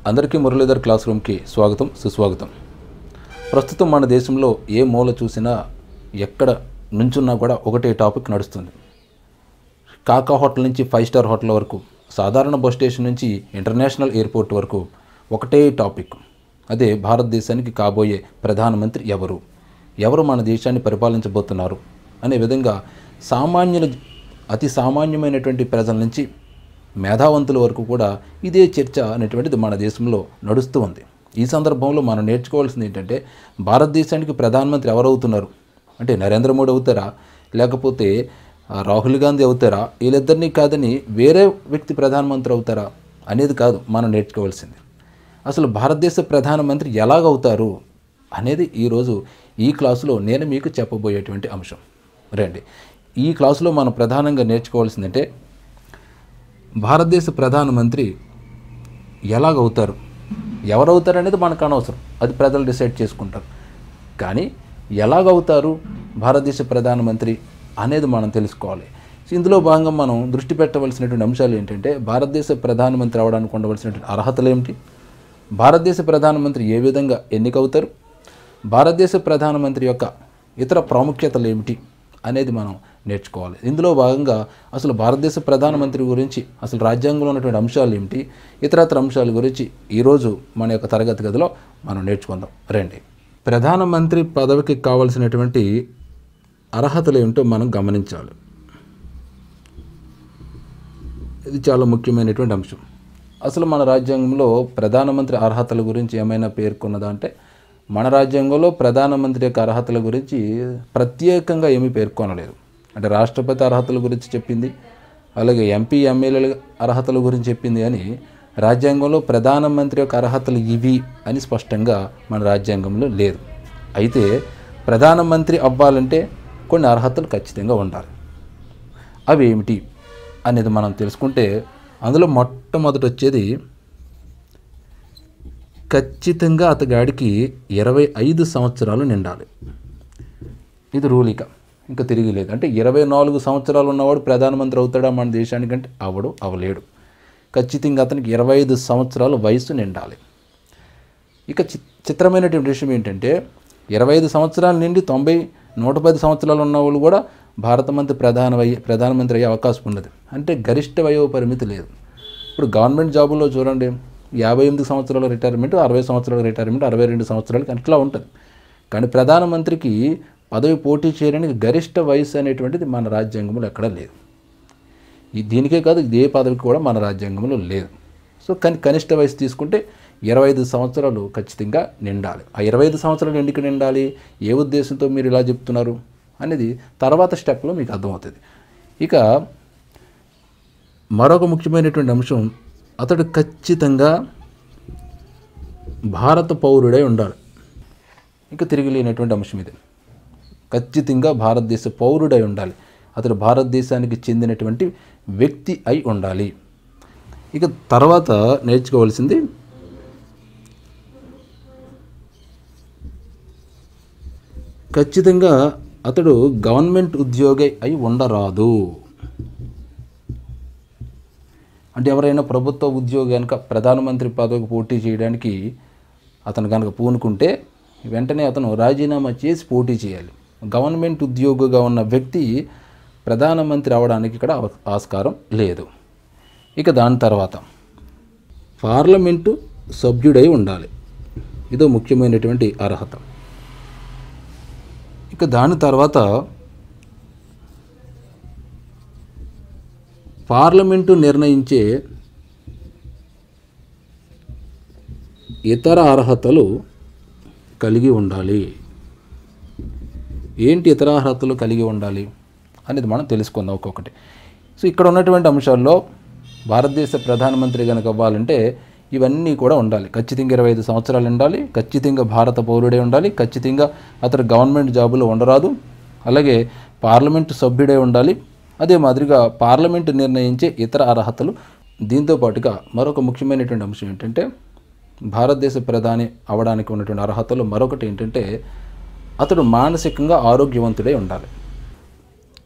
అందరికీ మురళీధర్ క్లాస్ రూమ్కి స్వాగతం సుస్వాగతం. ప్రస్తుతం మన దేశంలో ఏ మూల చూసినా ఎక్కడ నుంచున్నా కూడా ఒకటే టాపిక్ నడుస్తుంది. కాకా హోటల్ నుంచి 5 స్టార్ హోటల్ వరకు, సాధారణ బస్ స్టేషన్ నుంచి ఇంటర్నేషనల్ ఎయిర్పోర్ట్ వరకు ఒకటే టాపిక్. అదే భారతదేశానికి కాబోయే ప్రధానమంత్రి ఎవరు మన దేశాన్ని పరిపాలించబోతున్నారు అనే విధంగా అతి సామాన్యమైనటువంటి ప్రజల నుంచి మేధావంతుల వరకు కూడా ఇదే చర్చ అనేటువంటిది మన దేశంలో నడుస్తూ ఉంది. ఈ సందర్భంలో మనం నేర్చుకోవాల్సింది ఏంటంటే, భారతదేశానికి ప్రధానమంత్రి ఎవరవుతున్నారు అంటే నరేంద్ర మోడీ అవుతారా, లేకపోతే రాహుల్ గాంధీ అవుతారా, వీళ్ళిద్దరినీ కాదని వేరే వ్యక్తి ప్రధానమంత్రి అవుతారా అనేది కాదు మనం నేర్చుకోవాల్సింది. అసలు భారతదేశ ప్రధానమంత్రి ఎలాగవుతారు అనేది ఈరోజు ఈ క్లాసులో నేను మీకు చెప్పబోయేటువంటి అంశం. రండి, ఈ క్లాసులో మనం ప్రధానంగా నేర్చుకోవాల్సిందంటే, భారతదేశ ప్రధానమంత్రి ఎలాగవుతారు, ఎవరవుతారు అనేది మనకు అనవసరం, అది ప్రజలు డిసైడ్ చేసుకుంటారు. కానీ ఎలాగవుతారు భారతదేశ ప్రధానమంత్రి అనేది మనం తెలుసుకోవాలి. ఇందులో భాగంగా మనం దృష్టి పెట్టవలసినటువంటి అంశాలు ఏంటంటే, భారతదేశ ప్రధానమంత్రి అవడానికి ఉండవలసినటువంటి అర్హతలు ఏమిటి, భారతదేశ ప్రధానమంత్రి ఏ విధంగా ఎన్నికవుతారు, భారతదేశ ప్రధానమంత్రి యొక్క ఇతర ప్రాముఖ్యతలు ఏమిటి అనేది మనం నేర్చుకోవాలి. ఇందులో భాగంగా అసలు భారతదేశ ప్రధానమంత్రి గురించి, అసలు రాజ్యాంగంలో ఉన్నటువంటి అంశాలు ఏమిటి, ఇతరత్ర అంశాల గురించి ఈరోజు మన యొక్క తరగతి గదిలో మనం నేర్చుకుందాం. రండి, ప్రధానమంత్రి పదవికి కావాల్సినటువంటి అర్హతలు ఏమిటో మనం గమనించాలి. ఇది చాలా ముఖ్యమైనటువంటి అంశం. అసలు మన రాజ్యాంగంలో ప్రధానమంత్రి అర్హతల గురించి ఏమైనా పేర్కొన్నదా అంటే, మన రాజ్యాంగంలో ప్రధానమంత్రి యొక్క అర్హతల గురించి ప్రత్యేకంగా ఏమీ పేర్కొనలేదు. అంటే రాష్ట్రపతి అర్హతల గురించి చెప్పింది, అలాగే ఎంపీ ఎమ్మెల్యేల అర్హతల గురించి చెప్పింది, అని రాజ్యాంగంలో ప్రధానమంత్రి యొక్క అర్హతలు ఇవి అని స్పష్టంగా మన రాజ్యాంగంలో లేదు. అయితే ప్రధానమంత్రి అవ్వాలంటే కొన్ని అర్హతలు ఖచ్చితంగా ఉండాలి. అవి ఏమిటి అనేది మనం తెలుసుకుంటే, అందులో మొట్టమొదటి వచ్చేది ఖచ్చితంగా అతగాడికి 25 సంవత్సరాలు నిండాలి. ఇది రూలిక, ఇంకా తిరిగిలేదు. అంటే 24 సంవత్సరాలు ఉన్నవాడు ప్రధానమంత్రి అవుతాడా మన దేశానికంటే అవలేడు. ఖచ్చితంగా అతనికి 25 సంవత్సరాల వయసు నిండాలి. ఇక చిత్రమైనటువంటి విషయం ఏంటంటే, 25 సంవత్సరాల నుండి 110 సంవత్సరాలు ఉన్నవాళ్ళు కూడా ప్రధానమంత్రి అయ్యే అవకాశం ఉన్నది. అంటే గరిష్ట వయో పరిమితి లేదు. ఇప్పుడు గవర్నమెంట్ జాబుల్లో చూడండి, 58 సంవత్సరాల రిటైర్మెంట్, 60 సంవత్సరాల రిటైర్మెంట్, 62 సంవత్సరాలకి అట్లా ఉంటుంది. కానీ ప్రధానమంత్రికి పదవి పోటీ చేయడానికి గరిష్ట వయసు అనేటువంటిది మన రాజ్యాంగంలో ఎక్కడా లేదు. దీనికే కాదు, ఇదే పదవికి కూడా మన రాజ్యాంగంలో లేదు. సో కానీ కనిష్ట వయసు తీసుకుంటే 25 సంవత్సరాలు ఖచ్చితంగా నిండాలి. ఆ 25 సంవత్సరాలు ఎందుకు నిండాలి, ఏ ఉద్దేశంతో మీరు ఇలా చెప్తున్నారు అనేది తర్వాత స్టెప్లో మీకు అర్థమవుతుంది. ఇక మరొక ముఖ్యమైనటువంటి అంశం, అతడు ఖచ్చితంగా భారత పౌరుడై ఉండాలి. ఇంకా తిరిగి లేనటువంటి అంశం ఇది. ఖచ్చితంగా భారతదేశ పౌరుడై ఉండాలి. అతడు భారతదేశానికి చెందినటువంటి వ్యక్తి అయి ఉండాలి. ఇక తర్వాత నేర్చుకోవాల్సింది, ఖచ్చితంగా అతడు గవర్నమెంట్ ఉద్యోగి అయి ఉండరాదు. అంటే ఎవరైనా ప్రభుత్వ ఉద్యోగి కనుక ప్రధానమంత్రి పదవికి పోటీ చేయడానికి అతను కనుక పూనుకుంటే వెంటనే అతను రాజీనామా చేసి పోటీ చేయాలి. గవర్నమెంట్ ఉద్యోగిగా ఉన్న వ్యక్తి ప్రధానమంత్రి అవడానికి ఇక్కడ ఆస్కారం లేదు. ఇక దాని తర్వాత పార్లమెంటు సభ్యుడై ఉండాలి. ఇదో ముఖ్యమైనటువంటి అర్హత. ఇక దాని తర్వాత పార్లమెంటు నిర్ణయించే ఇతర అర్హతలు కలిగి ఉండాలి. ఏంటి ఇతర అర్హతలు కలిగి ఉండాలి అనేది మనం తెలుసుకుందాం ఒక్కొక్కటి. సో ఇక్కడ ఉన్నటువంటి అంశాల్లో భారతదేశ ప్రధానమంత్రి కనుక అవ్వాలంటే ఇవన్నీ కూడా ఉండాలి. ఖచ్చితంగా 25 సంవత్సరాలు ఉండాలి, ఖచ్చితంగా భారత పౌరుడే ఉండాలి, ఖచ్చితంగా అతడు గవర్నమెంట్ జాబులో ఉండరాదు, అలాగే పార్లమెంటు సభ్యుడే ఉండాలి, అదే మాదిరిగా పార్లమెంటు నిర్ణయించే ఇతర అర్హతలు. దీంతో పాటుగా మరొక ముఖ్యమైనటువంటి అంశం ఏంటంటే, భారతదేశ ప్రధాని అవడానికి ఉన్నటువంటి అర్హతలు మరొకటి ఏంటంటే, అతడు మానసికంగా ఆరోగ్యవంతుడై ఉండాలి.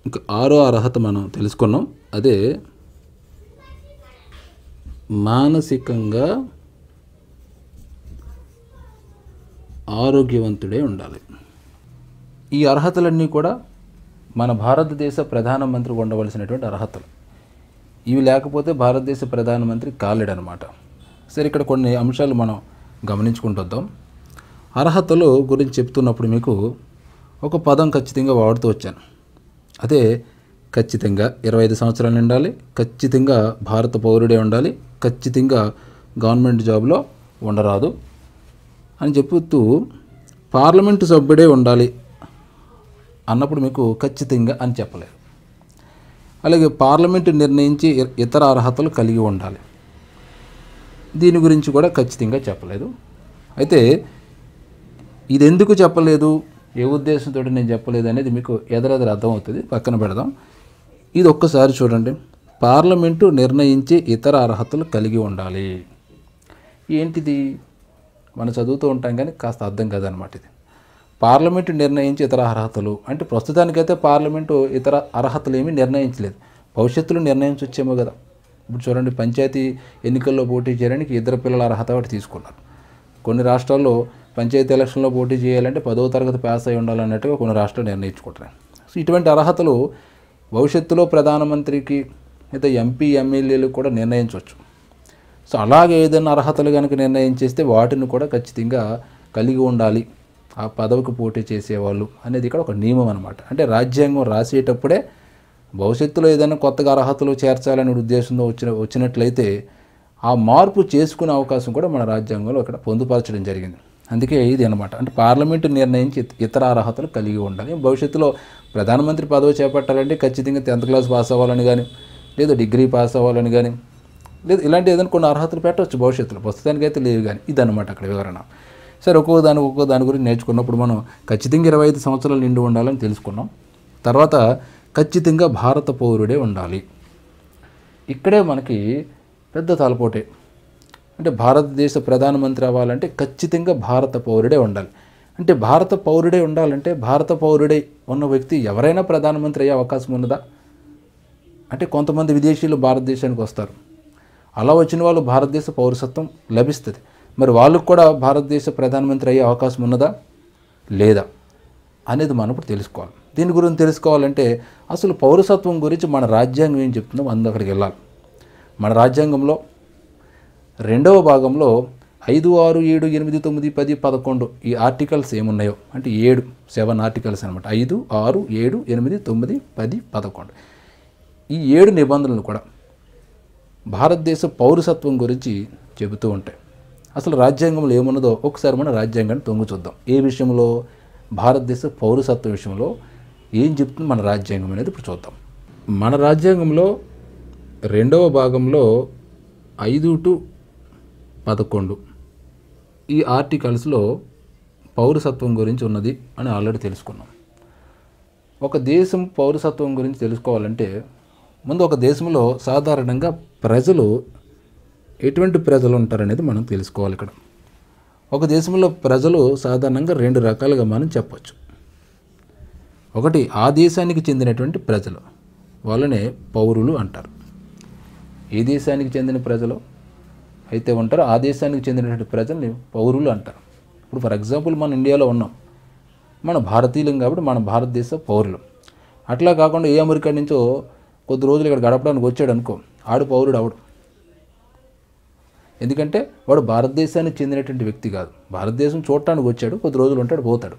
ఇంకా 6వ అర్హత మనం తెలుసుకున్నాం, అదే మానసికంగా ఆరోగ్యవంతుడే ఉండాలి. ఈ అర్హతలన్నీ కూడా మన భారతదేశ ప్రధానమంత్రి ఉండవలసినటువంటి అర్హతలు. ఇవి లేకపోతే భారతదేశ ప్రధానమంత్రి కాలేడనమాట. సరే, ఇక్కడ కొన్ని అంశాలు మనం గమనించుకుంటూ వద్దాం. అర్హతలు గురించి చెప్తున్నప్పుడు మీకు ఒక పదం ఖచ్చితంగా వాడుతూ వచ్చాను. అదే ఖచ్చితంగా 25 సంవత్సరాలు నిండాలి, ఖచ్చితంగా భారత పౌరుడే ఉండాలి, ఖచ్చితంగా గవర్నమెంట్ జాబ్లో ఉండరాదు అని చెప్తూ పార్లమెంటు సభ్యుడే ఉండాలి అన్నప్పుడు మీకు ఖచ్చితంగా అని చెప్పలేదు. అలాగే పార్లమెంటు నిర్ణయించి ఇతర అర్హతలు కలిగి ఉండాలి, దీని గురించి కూడా ఖచ్చితంగా చెప్పలేదు. అయితే ఇది ఎందుకు చెప్పలేదు, ఏ ఉద్దేశంతో నేను చెప్పలేదు అనేది మీకు ఎదురెదురు అర్థమవుతుంది. పక్కన పెడదాం. ఇది ఒక్కసారి చూడండి. పార్లమెంటు నిర్ణయించి ఇతర అర్హతలు కలిగి ఉండాలి. ఏంటిది? మనం చదువుతూ ఉంటాం కానీ కాస్త అర్థం కాదనమాట. ఇది పార్లమెంటు నిర్ణయించి ఇతర అర్హతలు అంటే ప్రస్తుతానికైతే పార్లమెంటు ఇతర అర్హతలు ఏమీ నిర్ణయించలేదు. భవిష్యత్తులో నిర్ణయించొచ్చేమో కదా. ఇప్పుడు చూడండి, పంచాయతీ ఎన్నికల్లో పోటీ చేయడానికి 2 పిల్లల అర్హత ఒకటి తీసుకున్నారు. కొన్ని రాష్ట్రాల్లో పంచాయతీ ఎలక్షన్లో పోటీ చేయాలంటే 10వ తరగతి పాస్ అయి ఉండాలన్నట్టుగా కొన్ని రాష్ట్రాలు నిర్ణయించుకుంటున్నాయి. సో ఇటువంటి అర్హతలు భవిష్యత్తులో ప్రధానమంత్రికి లేదా ఎంపీ ఎమ్మెల్యేలు కూడా నిర్ణయించవచ్చు. సో అలాగే ఏదైనా అర్హతలు కనుక నిర్ణయించేస్తే వాటిని కూడా ఖచ్చితంగా కలిగి ఉండాలి ఆ పదవికి పోటీ చేసేవాళ్ళు అనేది ఇక్కడ ఒక నియమం అనమాట. అంటే రాజ్యాంగం రాసేటప్పుడే భవిష్యత్తులో ఏదైనా కొత్తగా అర్హతలు చేర్చాలనే ఉద్దేశంతో వచ్చినట్లయితే ఆ మార్పు చేసుకునే అవకాశం కూడా మన రాజ్యాంగంలో ఇక్కడ పొందుపరచడం జరిగింది. అందుకే ఇది అనమాట. అంటే పార్లమెంటు నిర్ణయించి ఇతర అర్హతలు కలిగి ఉండాలి. భవిష్యత్తులో ప్రధానమంత్రి పదవి చేపట్టాలంటే ఖచ్చితంగా 10th క్లాస్ పాస్ అవ్వాలని కానీ, లేదా డిగ్రీ పాస్ అవ్వాలని కానీ, లేదు ఇలాంటి ఏదైనా కొన్ని అర్హతలు పెట్టవచ్చు భవిష్యత్తులో. ప్రస్తుతానికైతే లేవు కానీ ఇదన్నమాట అక్కడ వివరణ. సరే, ఒక్కో దాని గురించి నేర్చుకున్నప్పుడు మనం ఖచ్చితంగా 25 సంవత్సరాలు నిండి ఉండాలని తెలుసుకున్నాం. తర్వాత ఖచ్చితంగా భారత పౌరుడే ఉండాలి. ఇక్కడే మనకి పెద్ద తలపోటే. అంటే భారతదేశ ప్రధానమంత్రి అవ్వాలంటే ఖచ్చితంగా భారత పౌరుడే ఉండాలి. అంటే భారత పౌరుడే ఉండాలంటే భారత పౌరుడే ఉన్న వ్యక్తి ఎవరైనా ప్రధానమంత్రి అయ్యే అవకాశం ఉన్నదా? అంటే కొంతమంది విదేశీయులు భారతదేశానికి వస్తారు. అలా వచ్చిన వాళ్ళు భారతదేశ పౌరసత్వం లభిస్తుంది. మరి వాళ్ళకు కూడా భారతదేశ ప్రధానమంత్రి అయ్యే అవకాశం ఉన్నదా లేదా అనేది మనం ఇప్పుడు తెలుసుకోవాలి. దీని గురించి తెలుసుకోవాలంటే అసలు పౌరసత్వం గురించి మన రాజ్యాంగం ఏం చెప్తుందో మనం అక్కడికి వెళ్ళాలి. మన రాజ్యాంగంలో 2వ భాగంలో 5, 6, 7, 8, 9, 10, 11 ఈ ఆర్టికల్స్ ఏమున్నాయో అంటే 7 ఆర్టికల్స్ అనమాట. 5, 6, 7, 8, 9, 10, 11 ఈ 7 నిబంధనలు కూడా భారతదేశ పౌరసత్వం గురించి చెబుతూ ఉంటాయి. అసలు రాజ్యాంగంలో ఏమున్నదో ఒకసారి మన రాజ్యాంగాన్ని తొంగి చూద్దాం. ఏ విషయంలో? భారతదేశ పౌరసత్వం విషయంలో ఏం చెప్తుంది మన రాజ్యాంగం అనేది ఇప్పుడు చూద్దాం. మన రాజ్యాంగంలో 2వ భాగంలో 5 to 11 ఈ ఆర్టికల్స్లో పౌరసత్వం గురించి ఉన్నది అని ఆల్రెడీ తెలుసుకున్నాం. ఒక దేశం పౌరసత్వం గురించి తెలుసుకోవాలంటే ముందు ఒక దేశంలో సాధారణంగా ప్రజలు ఎటువంటి ప్రజలు ఉంటారనేది మనం తెలుసుకోవాలి. ఇక్కడ ఒక దేశంలో ప్రజలు సాధారణంగా 2 రకాలుగా మనం చెప్పచ్చు. ఒకటి ఆ దేశానికి చెందినటువంటి ప్రజలు, వాళ్ళనే పౌరులు అంటారు. ఏ దేశానికి చెందిన ప్రజలు అయితే ఉంటారో ఆ దేశానికి చెందినటువంటి ప్రజల్ని పౌరులు అంటారు. ఇప్పుడు ఫర్ ఎగ్జాంపుల్ మన ఇండియాలో ఉన్నాం, మన భారతీయులం కాబట్టి మన భారతదేశ పౌరులు. అట్లా కాకుండా ఏ అమెరికా నుంచో కొద్ది రోజులు ఇక్కడ గడపడానికి వచ్చాడు అనుకో, ఆడు పౌరుడు అవడు. ఎందుకంటే వాడు భారతదేశానికి చెందినటువంటి వ్యక్తి కాదు. భారతదేశం చూడటానికి వచ్చాడు, కొద్ది రోజులు ఉంటాడు, పోతాడు.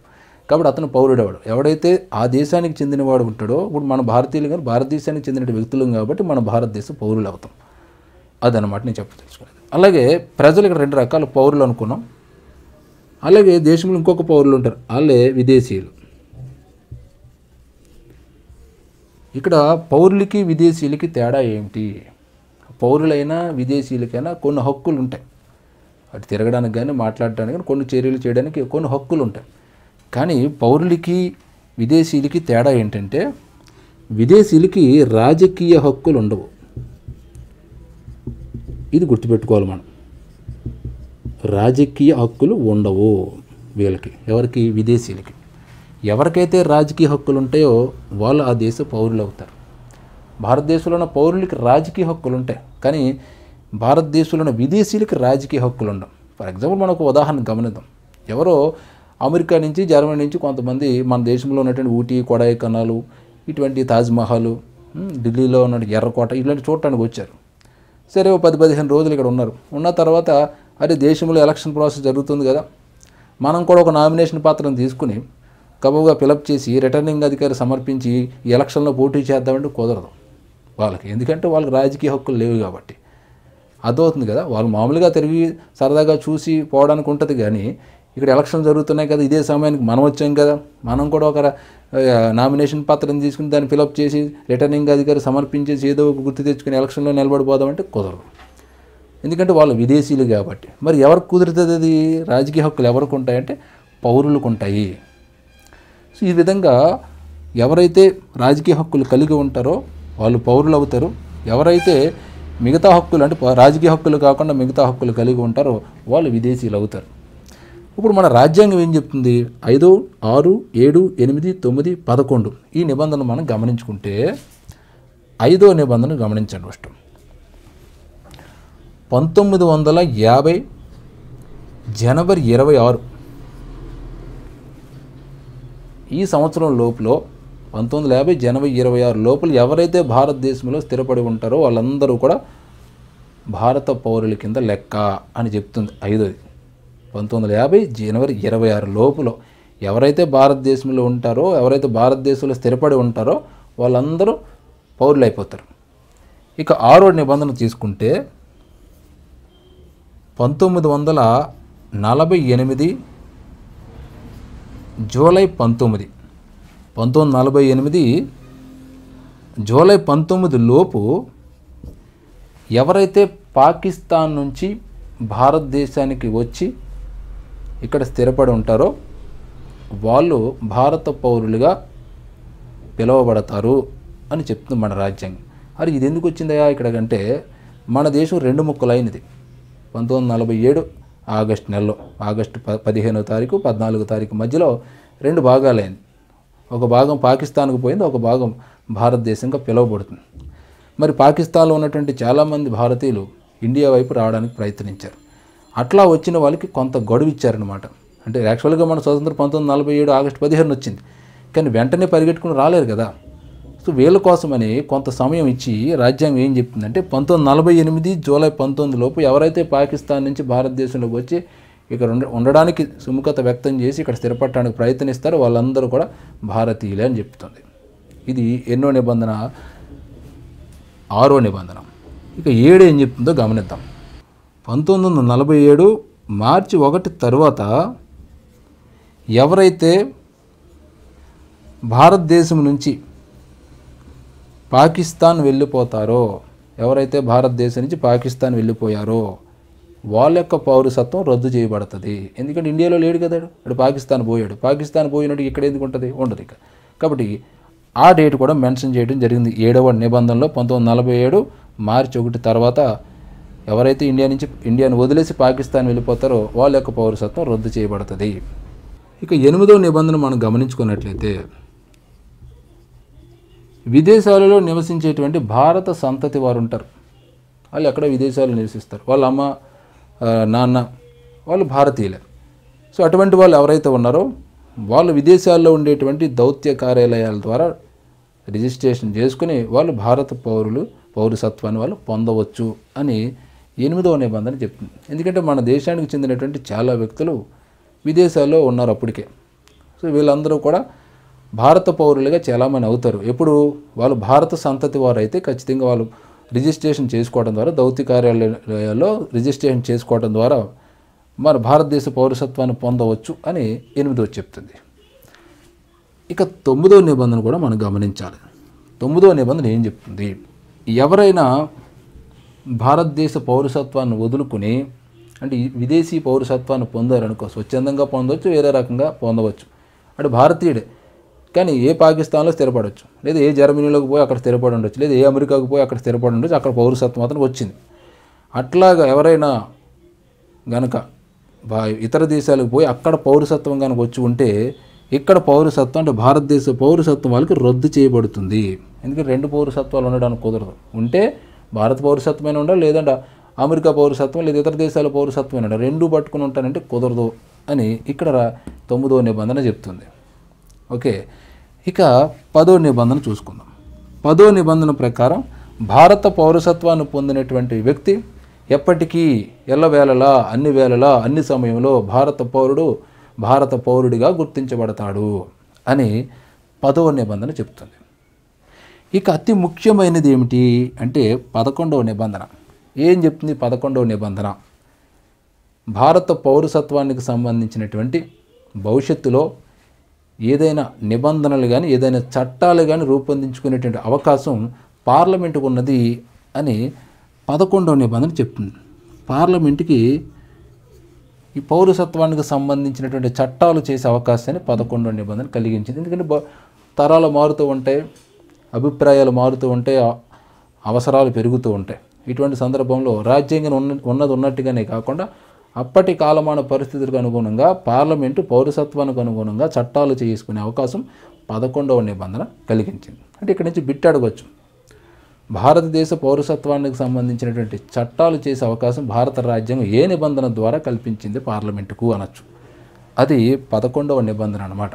కాబట్టి అతను పౌరుడు అవడు. ఎవడైతే ఆ దేశానికి చెందినవాడు ఉంటాడో, ఇప్పుడు మన భారతీయులు కానీ భారతదేశానికి చెందిన వ్యక్తులం కాబట్టి మన భారతదేశ పౌరులు అవుతాం. అదనమాట నేను తెలుసుకునేది. అలాగే ప్రజలు ఇక్కడ 2 రకాల పౌరులు అనుకున్నాం. అలాగే దేశంలో ఇంకొక పౌరులు ఉంటారు, వాళ్ళే విదేశీయులు. ఇక్కడ పౌరులకి విదేశీయులకి తేడా ఏమిటి? పౌరులైనా విదేశీయులకైనా కొన్ని హక్కులు ఉంటాయి. అటు తిరగడానికి కానీ మాట్లాడడానికి కానీ కొన్ని చర్యలు చేయడానికి కొన్ని హక్కులు ఉంటాయి. కానీ పౌరులకి విదేశీయులకి తేడా ఏంటంటే విదేశీయులకి రాజకీయ హక్కులు ఉండవు. ఇది గుర్తుపెట్టుకోవాలి మనం. రాజకీయ హక్కులు ఉండవు వీళ్ళకి. ఎవరికి? విదేశీయులకి. ఎవరికైతే రాజకీయ హక్కులు ఉంటాయో వాళ్ళు ఆ దేశ పౌరులు అవుతారు. భారతదేశంలో ఉన్న పౌరులకి రాజకీయ హక్కులు ఉంటాయి, కానీ భారతదేశంలో ఉన్న విదేశీయులకి రాజకీయ హక్కులు ఉండవు. ఫర్ ఎగ్జాంపుల్ మనం ఒక ఉదాహరణ గమనిద్దాం. ఎవరో అమెరికా నుంచి జర్మనీ నుంచి కొంతమంది మన దేశంలో ఉన్నటువంటి ఊటీ కొడైకెనాల్ ఇటువంటి తాజ్మహల్ ఢిల్లీలో ఉన్న ఎర్రకోట ఇలాంటి చూడటానికి వచ్చారు. సరే 10-15 రోజులు ఇక్కడ ఉన్నారు. ఉన్న తర్వాత అదే దేశంలో ఎలక్షన్ ప్రాసెస్ జరుగుతుంది కదా, మనం కూడా ఒక నామినేషన్ పత్రం తీసుకుని కబుగా ఫిలప్ చేసి రిటర్నింగ్ అధికారి సమర్పించి ఈ ఎలక్షన్లో పోటీ చేద్దామంటే కుదరదు వాళ్ళకి. ఎందుకంటే వాళ్ళకి రాజకీయ హక్కులు లేవు కాబట్టి. అర్థమవుతుంది కదా, వాళ్ళు మామూలుగా తిరిగి సరదాగా చూసి పోవడానికి ఉంటుంది. కానీ ఇక్కడ ఎలక్షన్ జరుగుతున్నాయి కదా, ఇదే సమయానికి మనం వచ్చాం కదా, మనం కూడా ఒక నామినేషన్ పత్రం తీసుకుని దాన్ని ఫిలప్ చేసి రిటర్నింగ్ అధికారి సమర్పించేసి ఏదో ఒక గుర్తు తెచ్చుకుని ఎలక్షన్లో నిలబడిపోదామంటే కుదరదు. ఎందుకంటే వాళ్ళు విదేశీయులు కాబట్టి. మరి ఎవరికి కుదురుతుంది అది? రాజకీయ హక్కులు ఎవరికి ఉంటాయంటే పౌరులకు ఉంటాయి. సో ఈ విధంగా ఎవరైతే రాజకీయ హక్కులు కలిగి ఉంటారో వాళ్ళు పౌరులు అవుతారు. ఎవరైతే మిగతా హక్కులు అంటే రాజకీయ హక్కులు కాకుండా మిగతా హక్కులు కలిగి ఉంటారో వాళ్ళు విదేశీయులు అవుతారు. ఇప్పుడు మన రాజ్యాంగం ఏం చెప్తుంది? 5, 6, 7, 8, 9, 11 ఈ నిబంధనలు మనం గమనించుకుంటే 5వ నిబంధన గమనించండి. ఫస్ట్ 1950 జనవరి 26 ఈ సంవత్సరం లోపల 1950 జనవరి 26 లోపల ఎవరైతే భారతదేశంలో స్థిరపడి ఉంటారో వాళ్ళందరూ కూడా భారత పౌరుల కింద లెక్క అని చెప్తుంది. 5ది 1950 జనవరి 26 లోపల ఎవరైతే భారతదేశంలో ఉంటారో, ఎవరైతే భారతదేశంలో స్థిరపడి ఉంటారో వాళ్ళందరూ పౌరులు అయిపోతారు. ఇక 6వ నిబంధన తీసుకుంటే 1948 జూలై 19 1948 జూలై 19 లోపు ఎవరైతే పాకిస్తాన్ నుంచి భారతదేశానికి వచ్చి ఇక్కడ స్థిరపడి ఉంటారో వాళ్ళు భారత పౌరులుగా పిలువబడతారు అని చెప్తుంది మన రాజ్యాంగం. అది ఇది ఎందుకు వచ్చిందయా ఇక్కడ అంటే మన దేశం 2 ముక్కలైనది. 1947 ఆగస్టు నెలలో ఆగస్టు 15వ తారీఖు 14వ తారీఖు మధ్యలో 2 భాగాలైంది. ఒక భాగం పాకిస్తాన్కు పోయింది, ఒక భాగం భారతదేశంగా పిలువబడుతుంది. మరి పాకిస్తాన్లో ఉన్నటువంటి చాలామంది భారతీయులు ఇండియా వైపు రావడానికి ప్రయత్నించారు. అట్లా వచ్చిన వాళ్ళకి కొంత గడువు ఇచ్చారనమాట. అంటే యాక్చువల్గా మన స్వతంత్రం 1947 ఆగస్టు 15 వచ్చింది, కానీ వెంటనే పరిగెట్టుకుని రాలేరు కదా. సో వీళ్ళ కోసమని కొంత సమయం ఇచ్చి రాజ్యాంగం ఏం చెప్తుందంటే 1948 జూలై 19 లోపు ఎవరైతే పాకిస్తాన్ నుంచి భారతదేశంలోకి వచ్చి ఇక్కడ ఉండడానికి సుముఖత వ్యక్తం చేసి ఇక్కడ స్థిరపడటానికి ప్రయత్నిస్తారో వాళ్ళందరూ కూడా భారతీయులే అని చెప్తుంది. ఇది ఎన్నో నిబంధన? 6వ నిబంధన. ఇక 7 ఏం చెప్తుందో గమనిద్దాం. 1947 మార్చి 1 తర్వాత ఎవరైతే భారతదేశం నుంచి పాకిస్తాన్ వెళ్ళిపోతారో, ఎవరైతే భారతదేశం నుంచి పాకిస్తాన్ వెళ్ళిపోయారో వాళ్ళ యొక్క పౌరసత్వం రద్దు చేయబడుతుంది. ఎందుకంటే ఇండియాలో లేడు కదా, ఇప్పుడు పాకిస్తాన్ పోయాడు. పాకిస్తాన్ పోయినట్టు ఇక్కడ ఎందుకు ఉంటుంది? ఉండదు ఇక. కాబట్టి ఆ డేట్ కూడా మెన్షన్ చేయడం జరిగింది 7వ నిబంధనలో. 1947 మార్చి 1 తర్వాత ఎవరైతే ఇండియాను వదిలేసి పాకిస్తాన్ వెళ్ళిపోతారో వాళ్ళ యొక్క పౌరసత్వం రద్దు చేయబడుతుంది. ఇక 8వ నిబంధన మనం గమనించుకున్నట్లయితే విదేశాలలో నివసించేటువంటి భారత సంతతి వారు ఉంటారు. వాళ్ళు ఎక్కడ విదేశాల్లో నివసిస్తారు, వాళ్ళ అమ్మ నాన్న వాళ్ళు భారతీయులే. సో అటువంటి వాళ్ళు ఎవరైతే ఉన్నారో వాళ్ళు విదేశాల్లో ఉండేటువంటి దౌత్య కార్యాలయాల ద్వారా రిజిస్ట్రేషన్ చేసుకుని వాళ్ళు భారత పౌరసత్వాన్ని వాళ్ళు పొందవచ్చు అని 8వ నిబంధన చెప్తుంది. ఎందుకంటే మన దేశానికి చెందినటువంటి చాలా వ్యక్తులు విదేశాల్లో ఉన్నారు అప్పటికే. సో వీళ్ళందరూ కూడా భారత పౌరులుగా చాలామంది అవుతారు. ఎప్పుడు వాళ్ళు భారత సంతతి వారు అయితే ఖచ్చితంగా వాళ్ళు రిజిస్ట్రేషన్ చేసుకోవడం ద్వారా, దౌత్య కార్యాలయాల్లో రిజిస్ట్రేషన్ చేసుకోవడం ద్వారా మన భారతదేశ పౌరసత్వాన్ని పొందవచ్చు అని 8వ చెప్తుంది. ఇక 9వ నిబంధన కూడా మనం గమనించాలి. 9వ నిబంధన ఏం చెప్తుంది? ఎవరైనా భారతదేశ పౌరసత్వాన్ని వదులుకుని అంటే విదేశీ పౌరసత్వాన్ని పొందారనుకో, స్వచ్ఛందంగా పొందవచ్చు, వేరే రకంగా పొందవచ్చు. అంటే భారతీయుడే కానీ ఏ పాకిస్తాన్లో స్థిరపడవచ్చు, లేదా ఏ జర్మనీలోకి పోయి అక్కడ స్థిరపడి ఉండొచ్చు, లేదా ఏ అమెరికాకు పోయి అక్కడ స్థిరపడి ఉండొచ్చు, అక్కడ పౌరసత్వం అతనికి వచ్చింది. అట్లాగా ఎవరైనా గనక ఇతర దేశాలకు పోయి అక్కడ పౌరసత్వం కనుక వచ్చి ఉంటే ఇక్కడ పౌరసత్వం అంటే భారతదేశ పౌరసత్వం వాళ్ళకి రద్దు చేయబడుతుంది. ఎందుకంటే 2 పౌరసత్వాలు ఉండడానికి కుదరదు. ఉంటే భారత పౌరసత్వమైన ఉండాలి, లేదంటే అమెరికా పౌరసత్వం లేదా ఇతర దేశాల పౌరసత్వం ఉండాలి. 2 పట్టుకుని ఉంటానంటే కుదరదు అని ఇక్కడ 9వ నిబంధన చెప్తుంది. ఓకే, ఇక 10వ నిబంధన చూసుకుందాం. 10వ నిబంధన ప్రకారం భారత పౌరసత్వాన్ని పొందినటువంటి వ్యక్తి ఎప్పటికీ ఎల్లవేళలా అన్ని వేళలా అన్ని సమయంలో భారత పౌరుడిగా గుర్తించబడతాడు అని 10వ నిబంధన చెప్తుంది. ఇక అతి ముఖ్యమైనది ఏమిటి అంటే 11వ నిబంధన ఏం చెప్తుంది? 11వ నిబంధన భారత పౌరసత్వానికి సంబంధించినటువంటి భవిష్యత్తులో ఏదైనా నిబంధనలు కానీ ఏదైనా చట్టాలు కానీ రూపొందించుకునేటువంటి అవకాశం పార్లమెంటుకు ఉన్నది అని 11వ నిబంధన చెప్తుంది. పార్లమెంటుకి ఈ పౌరసత్వానికి సంబంధించినటువంటి చట్టాలు చేసే అవకాశాన్ని 11వ నిబంధన కలిగించింది. ఎందుకంటే తరాలు మారుతూ ఉంటాయి, అభిప్రాయాలు మారుతూ ఉంటాయి, అవసరాలు పెరుగుతూ ఉంటాయి. ఇటువంటి సందర్భంలో రాజ్యాంగం ఉన్నది ఉన్నట్టుగానే కాకుండా అప్పటి కాలమాన పరిస్థితులకు అనుగుణంగా పార్లమెంటు పౌరసత్వానికి అనుగుణంగా చట్టాలు చేసుకునే అవకాశం 11వ నిబంధన కలిగించింది. అంటే ఇక్కడి నుంచి బిట్ అడగవచ్చు, భారతదేశ పౌరసత్వానికి సంబంధించినటువంటి చట్టాలు చేసే అవకాశం భారత రాజ్యాంగం ఏ నిబంధన ద్వారా కల్పించింది పార్లమెంటుకు అనొచ్చు. అది 11వ నిబంధన అన్నమాట.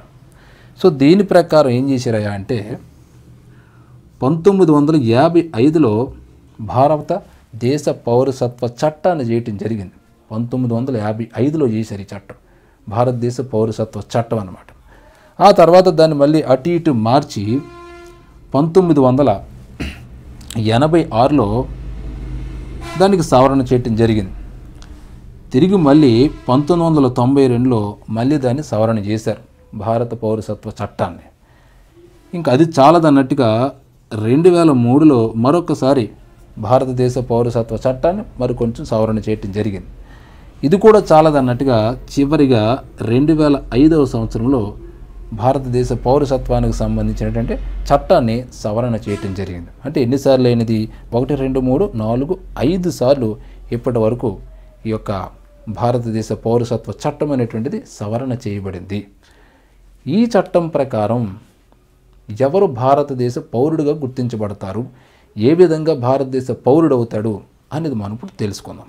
సో దీని ప్రకారం ఏం చేశారయ్యా అంటే 1955లో భారతదేశ పౌరసత్వ చట్టాన్ని చేయటం జరిగింది. 1955లో చేశారు ఈ చట్టం, భారతదేశ పౌరసత్వ చట్టం అన్నమాట. ఆ తర్వాత దాన్ని మళ్ళీ అటు ఇటు మార్చి 1986లో దానికి సవరణ చేయటం జరిగింది. తిరిగి మళ్ళీ 1992లో మళ్ళీ దాన్ని సవరణ చేశారు భారత పౌరసత్వ చట్టాన్ని. ఇంకా అది చాలదన్నట్టుగా 2003లో మరొకసారి భారతదేశ పౌరసత్వ చట్టాన్ని మరికొంచెం సవరణ చేయటం జరిగింది. ఇది కూడా చాలదన్నట్టుగా చివరిగా 2005వ సంవత్సరంలో భారతదేశ పౌరసత్వానికి సంబంధించినటువంటి చట్టాన్ని సవరణ చేయటం జరిగింది. అంటే ఎన్నిసార్లు అయినది? 1, 2, 3, 4, 5 సార్లు ఇప్పటి వరకు ఈ యొక్క భారతదేశ పౌరసత్వ చట్టం అనేటువంటిది సవరణ చేయబడింది. ఈ చట్టం ప్రకారం ఎవరు భారతదేశ పౌరుడిగా గుర్తించబడతారు, ఏ విధంగా భారతదేశ పౌరుడు అవుతాడు అనేది మనం ఇప్పుడు తెలుసుకుందాం.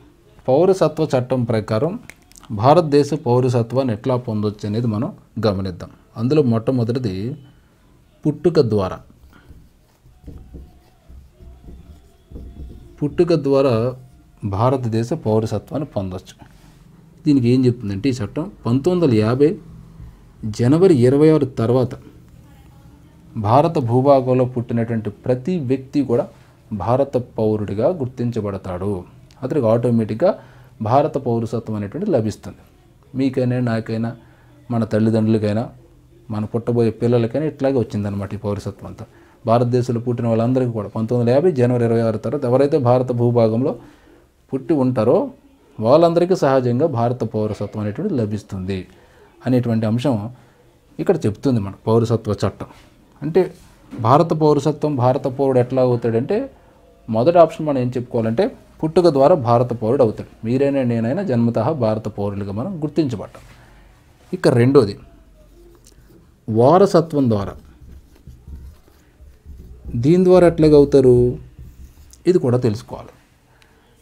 పౌరసత్వ చట్టం ప్రకారం భారతదేశ పౌరసత్వాన్ని ఎట్లా పొందొచ్చు అనేది మనం గమనిద్దాం. అందులో మొట్టమొదటిది పుట్టుక ద్వారా భారతదేశ పౌరసత్వాన్ని పొందొచ్చు. దీనికి ఏం చెప్తుందంటే ఈ చట్టం 1950 జనవరి 26 తర్వాత భారత భూభాగంలో పుట్టినటువంటి ప్రతి వ్యక్తి కూడా భారత పౌరుడిగా గుర్తించబడతాడు. అతనికి ఆటోమేటిక్గా భారత పౌరసత్వం అనేటువంటి లభిస్తుంది. మీకైనా నాకైనా మన తల్లిదండ్రులకైనా మన పుట్టబోయే పిల్లలకైనా ఇట్లాగే వచ్చిందనమాట ఈ పౌరసత్వం అంతా. భారతదేశంలో పుట్టిన వాళ్ళందరికీ కూడా 1950 జనవరి 26 తర్వాత ఎవరైతే భారత భూభాగంలో పుట్టి ఉంటారో వాళ్ళందరికీ సహజంగా భారత పౌరసత్వం అనేటువంటి లభిస్తుంది అనేటువంటి అంశం ఇక్కడ చెప్తుంది మన పౌరసత్వ చట్టం. అంటే భారత పౌరసత్వం భారత పౌరుడు ఎట్లా అవుతాడంటే మొదటి ఆప్షన్ మనం ఏం చెప్పుకోవాలంటే పుట్టుక ద్వారా భారత పౌరుడు అవుతాడు. మీరైనా నేనైనా జన్మతః భారత పౌరులుగా మనం గుర్తించబడ్డాం. ఇక రెండోది వారసత్వం ద్వారా. దీని ద్వారా ఎట్లాగా అవుతారు ఇది కూడా తెలుసుకోవాలి,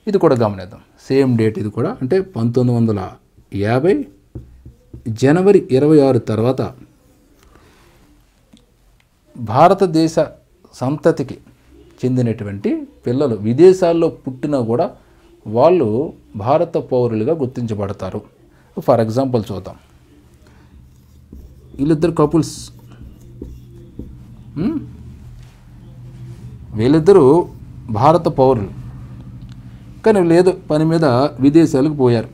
ఇది కూడా గమనిద్దాం. సేమ్ డేట్ ఇది కూడా, అంటే 1950 జనవరి 26 తర్వాత భారతదేశ సంతతికి చెందినటువంటి పిల్లలు విదేశాల్లో పుట్టినా కూడా వాళ్ళు భారత పౌరులుగా గుర్తించబడతారు. ఫర్ ఎగ్జాంపుల్ చూద్దాం, వీళ్ళిద్దరు కపుల్స్, వీళ్ళిద్దరూ భారత పౌరులు, కానీ లేదు పని మీద విదేశాలకు పోయారు.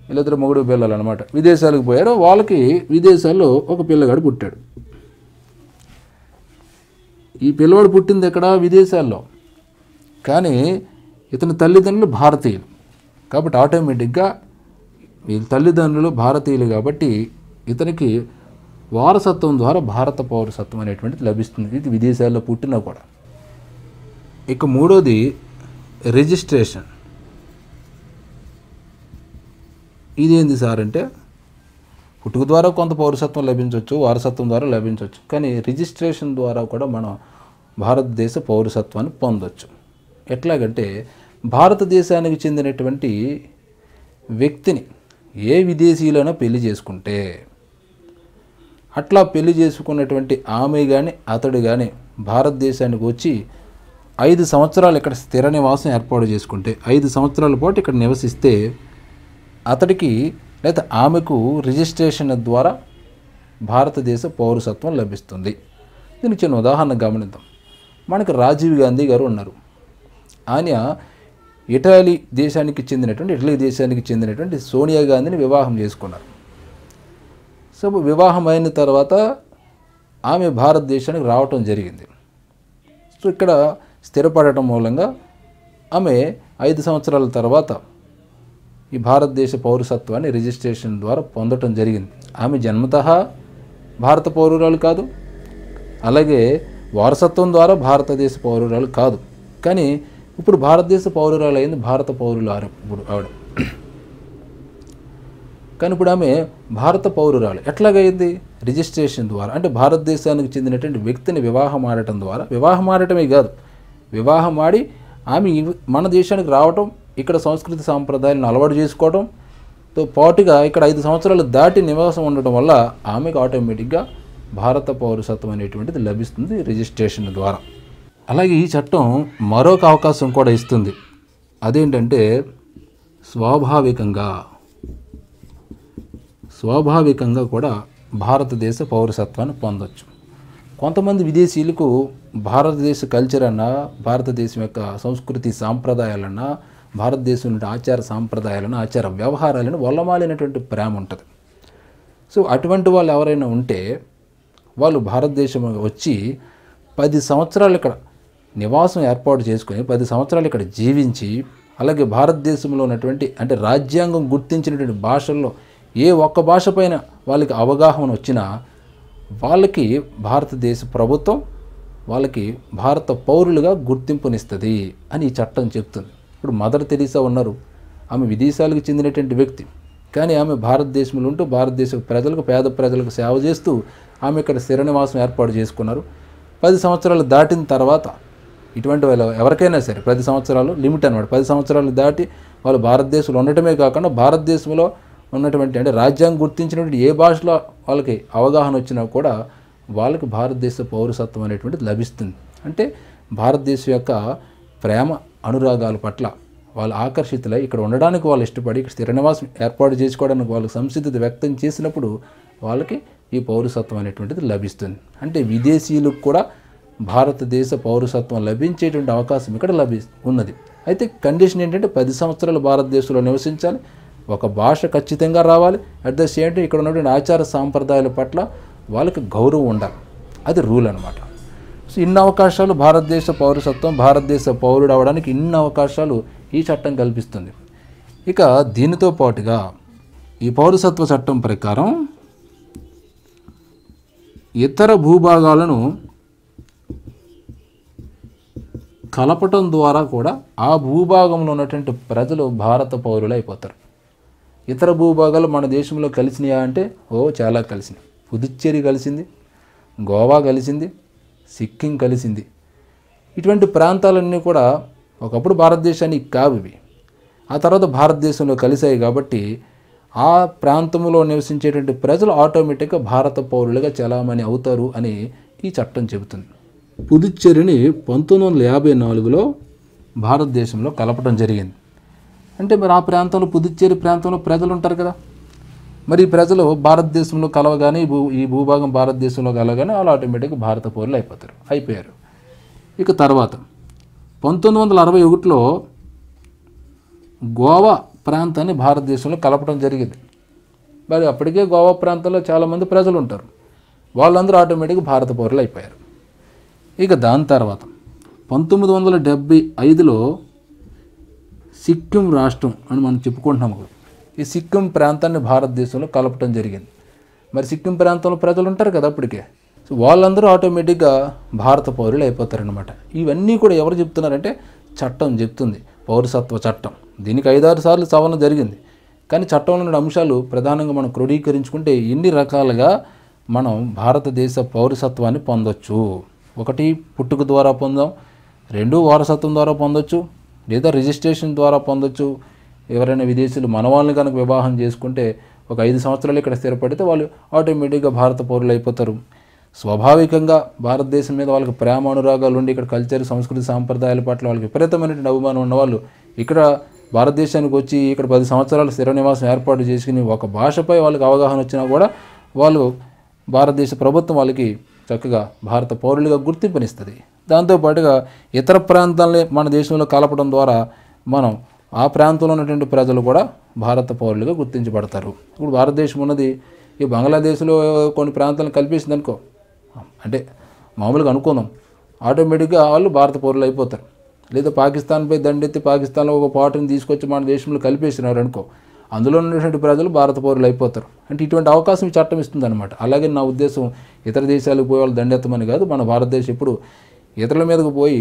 వీళ్ళిద్దరు మొగుడు పిల్లలు అనమాట, విదేశాలకు పోయారు. వాళ్ళకి విదేశాల్లో ఒక పిల్లగాడు పుట్టాడు. ఈ పిల్లవాడు పుట్టింది ఎక్కడ? విదేశాల్లో. కానీ ఇతని తల్లిదండ్రులు భారతీయులు కాబట్టి ఆటోమేటిక్గా వీళ్ళ తల్లిదండ్రులు భారతీయులు కాబట్టి ఇతనికి వారసత్వం ద్వారా భారత పౌరసత్వం అనేటువంటిది లభిస్తుంది, ఇది విదేశాల్లో పుట్టినా కూడా. ఇక మూడోది రిజిస్ట్రేషన్. ఇదేంది సార్ అంటే పుట్టుక ద్వారా కొంత పౌరసత్వం లభించవచ్చు, వారసత్వం ద్వారా లభించవచ్చు, కానీ రిజిస్ట్రేషన్ ద్వారా కూడా మనం భారతదేశ పౌరసత్వాన్ని పొందవచ్చు. ఎట్లాగంటే భారతదేశానికి చెందినటువంటి వ్యక్తిని ఏ విదేశీయులైనా పెళ్లి చేసుకుంటే అట్లా పెళ్లి చేసుకున్నటువంటి ఆమె కానీ అతడు కానీ భారతదేశానికి వచ్చి 5 సంవత్సరాలు ఇక్కడ స్థిర నివాసం ఏర్పాటు చేసుకుంటే 5 సంవత్సరాల పాటు ఇక్కడ నివసిస్తే అతడికి లేదా ఆమెకు రిజిస్ట్రేషన్ ద్వారా భారతదేశ పౌరసత్వం లభిస్తుంది. దీనికి చిన్న ఉదాహరణ గమనిద్దాం. మనకు రాజీవ్ గాంధీ గారు ఉన్నారు. ఆయన ఇటలీ దేశానికి చెందినటువంటి సోనియా గాంధీని వివాహం చేసుకున్నారు. సో వివాహం అయిన తర్వాత ఆమె భారతదేశానికి రావటం జరిగింది. సో ఇక్కడ స్థిరపడటం మూలంగా ఆమె 5 సంవత్సరాల తర్వాత ఈ భారతదేశ పౌరసత్వాన్ని రిజిస్ట్రేషన్ ద్వారా పొందటం జరిగింది. ఆమె జన్మతః భారత పౌరురాలు కాదు, అలాగే వారసత్వం ద్వారా భారతదేశ పౌరురాలు కాదు. కానీ ఇప్పుడు భారతదేశ పౌరురాలు అయింది, భారత పౌరులు ఇప్పుడు ఆవిడ. కానీ ఇప్పుడు ఆమె భారత పౌరురాలు ఎట్లాగైంది? రిజిస్ట్రేషన్ ద్వారా. అంటే భారతదేశానికి చెందినటువంటి వ్యక్తిని వివాహం ఆడటం ద్వారా, వివాహం ఆడటమే కాదు, వివాహం ఆడి ఆమె మన దేశానికి రావటం, ఇక్కడ సంస్కృతి సాంప్రదాయాలను అలవాటు చేసుకోవడంతో పాటుగా ఇక్కడ 5 సంవత్సరాలు దాటి నివాసం ఉండటం వల్ల ఆమెకు ఆటోమేటిక్గా భారత పౌరసత్వం అనేటువంటిది లభిస్తుంది రిజిస్ట్రేషన్ ద్వారా. అలాగే ఈ చట్టం మరొక అవకాశం కూడా ఇస్తుంది. అదేంటంటే స్వాభావికంగా కూడా భారతదేశ పౌరసత్వాన్ని పొందొచ్చు. కొంతమంది విదేశీయులకు భారతదేశ కల్చర్ అన్నా, భారతదేశం యొక్క సంస్కృతి సాంప్రదాయాలన్నా, భారతదేశం నుండి ఆచార సాంప్రదాయాలను, ఆచార వ్యవహారాలను వల్లమాలినటువంటి ప్రేమ ఉంటుంది. సో అటువంటి వాళ్ళు ఎవరైనా ఉంటే వాళ్ళు భారతదేశం వచ్చి 10 సంవత్సరాలు ఇక్కడ నివాసం ఏర్పాటు చేసుకొని 10 సంవత్సరాలు ఇక్కడ జీవించి, అలాగే భారతదేశంలో ఉన్నటువంటి అంటే రాజ్యాంగం గుర్తించినటువంటి భాషల్లో ఏ ఒక్క భాష పైన వాళ్ళకి అవగాహన వచ్చినా వాళ్ళకి భారతదేశ ప్రభుత్వం వాళ్ళకి భారత పౌరులుగా గుర్తింపునిస్తుంది అని ఈ చట్టం చెప్తుంది. ఇప్పుడు మదర్ తెరీసా ఉన్నారు. ఆమె విదేశాలకు చెందినటువంటి వ్యక్తి, కానీ ఆమె భారతదేశంలో ఉంటూ భారతదేశ ప్రజలకు, పేద ప్రజలకు సేవ చేస్తూ ఆమె ఇక్కడ స్థిర నివాసం ఏర్పాటు చేసుకున్నారు. 10 సంవత్సరాలు దాటిన తర్వాత ఇటువంటి వాళ్ళు ఎవరికైనా సరే 10 సంవత్సరాలు లిమిట్ అనమాట. 10 సంవత్సరాలు దాటి వాళ్ళు భారతదేశంలో ఉండటమే కాకుండా భారతదేశంలో ఉన్నటువంటి అంటే రాజ్యాంగం గుర్తించినటువంటి ఏ భాషలో వాళ్ళకి అవగాహన వచ్చినా కూడా వాళ్ళకి భారతదేశ పౌరసత్వం అనేటువంటిది లభిస్తుంది. అంటే భారతదేశం యొక్క ప్రేమ అనురాగాల పట్ల వాళ్ళు ఆకర్షితులై ఇక్కడ ఉండడానికి వాళ్ళు ఇష్టపడి ఇక్కడ స్థిర నివాసం ఏర్పాటు చేసుకోవడానికి వాళ్ళు సంసిద్ధత వ్యక్తం చేసినప్పుడు వాళ్ళకి ఈ పౌరసత్వం అనేటువంటిది లభిస్తుంది. అంటే విదేశీయులకు కూడా భారతదేశ పౌరసత్వం లభించేటువంటి అవకాశం ఇక్కడ ఉన్నది. అయితే కండిషన్ ఏంటంటే 10 సంవత్సరాలు భారతదేశంలో నివసించాలి, ఒక భాష ఖచ్చితంగా రావాలి, అట్ ద సేమ్ టైం ఇక్కడ ఉన్నటువంటి ఆచార సాంప్రదాయాల పట్ల వాళ్ళకి గౌరవం ఉండాలి. అది రూల్ అనమాట. సో ఇన్ని అవకాశాలు భారతదేశ పౌరసత్వం, భారతదేశ పౌరుడు అవడానికి ఇన్ని అవకాశాలు ఈ చట్టం కల్పిస్తుంది. ఇక దీనితో పాటుగా ఈ పౌరసత్వ చట్టం ప్రకారం ఇతర భూభాగాలను కలపటం ద్వారా కూడా ఆ భూభాగంలో ఉన్నటువంటి ప్రజలు భారత పౌరులు అయిపోతారు. ఇతర భూభాగాలు మన దేశంలో కలిసినాయా అంటే చాలా కలిసినాయి. పుదుచ్చేరి కలిసింది, గోవా కలిసింది, సిక్కిం కలిసింది. ఇటువంటి ప్రాంతాలన్నీ కూడా ఒకప్పుడు భారతదేశానికి కావు ఇవి. ఆ తర్వాత భారతదేశంలో కలిశాయి కాబట్టి ఆ ప్రాంతంలో నివసించేటువంటి ప్రజలు ఆటోమేటిక్గా భారత పౌరులుగా చలామణి అవుతారు అని ఈ చట్టం చెబుతుంది. పుదుచ్చేరిని 1954లో భారతదేశంలో కలపడం జరిగింది. అంటే మరి ఆ ప్రాంతంలో పుదుచ్చేరి ప్రాంతంలో ప్రజలు ఉంటారు కదా, మరి ఈ ప్రజలు భారతదేశంలో కలవగానే ఈ భూభాగం భారతదేశంలో కలవగానే వాళ్ళు ఆటోమేటిక్గా భారత పౌరులు అయిపోయారు. ఇక తర్వాత 1961లో గోవా ప్రాంతాన్ని భారతదేశంలో కలపడం జరిగింది. మరి అప్పటికే గోవా ప్రాంతంలో చాలామంది ప్రజలు ఉంటారు, వాళ్ళందరూ ఆటోమేటిక్గా భారత పౌరులు అయిపోయారు. ఇక దాని తర్వాత 1975లో సిక్కిం రాష్ట్రం అని మనం చెప్పుకుంటున్నాము. ఈ సిక్కిం ప్రాంతాన్ని భారతదేశంలో కలపడం జరిగింది. మరి సిక్కిం ప్రాంతంలో ప్రజలు ఉంటారు కదా అప్పటికే, సో వాళ్ళందరూ ఆటోమేటిక్గా భారత పౌరులు అయిపోతారనమాట. ఇవన్నీ కూడా ఎవరు చెప్తున్నారంటే చట్టం చెప్తుంది, పౌరసత్వ చట్టం. దీనికి 5-6 సార్లు సవరణ జరిగింది. కానీ చట్టంలో ఉన్న అంశాలు ప్రధానంగా మనం క్రోడీకరించుకుంటే ఎన్ని రకాలుగా మనం భారతదేశ పౌరసత్వాన్ని పొందొచ్చు. 1 పుట్టుక ద్వారా పొందాం, 2 వారసత్వం ద్వారా పొందొచ్చు, లేదా రిజిస్ట్రేషన్ ద్వారా పొందొచ్చు, ఎవరైనా విదేశీయులు మన వాళ్ళని కనుక వివాహం చేసుకుంటే ఒక 5 సంవత్సరాలు ఇక్కడ స్థిరపడితే వాళ్ళు ఆటోమేటిక్గా భారత పౌరులు అయిపోతారు. స్వాభావికంగా భారతదేశం మీద వాళ్ళకి ప్రేమ అనురాగాలు ఉండి ఇక్కడ కల్చర్, సంస్కృతి, సాంప్రదాయాల పట్ల వాళ్ళకి విపరీతమైనటువంటి అభిమానం ఉన్నవాళ్ళు ఇక్కడ భారతదేశానికి వచ్చి ఇక్కడ 10 సంవత్సరాలు స్థిర నివాసం ఏర్పాటు చేసుకుని ఒక భాషపై వాళ్ళకి అవగాహన వచ్చినా కూడా వాళ్ళు భారతదేశ ప్రభుత్వం వాళ్ళకి చక్కగా భారత పౌరులుగా గుర్తింపునిస్తుంది. దాంతోపాటుగా ఇతర ప్రాంతాలని మన దేశంలో కలపడం ద్వారా మనం ఆ ప్రాంతంలో ఉన్నటువంటి ప్రజలు కూడా భారత పౌరులుగా గుర్తించబడతారు. ఇప్పుడు భారతదేశం ఉన్నది ఈ బంగ్లాదేశ్లో కొన్ని ప్రాంతాలను కల్పేసింది అనుకో, అంటే మామూలుగా అనుకుందాం, ఆటోమేటిక్గా వాళ్ళు భారత పౌరులు అయిపోతారు. లేదా పాకిస్తాన్పై దండెత్తి పాకిస్తాన్లో ఒక పార్టీని తీసుకొచ్చి మన దేశంలో కలిపేసినారు అనుకో, అందులో ఉన్నటువంటి ప్రజలు భారత పౌరులు అయిపోతారు. అంటే ఇటువంటి అవకాశం ఈ చట్టం ఇస్తుంది అనమాట. అలాగే నా ఉద్దేశం ఇతర దేశాలకు పోయి వాళ్ళు దండెత్తమని కాదు. మన భారతదేశం ఇప్పుడు ఇతరుల మీదకు పోయి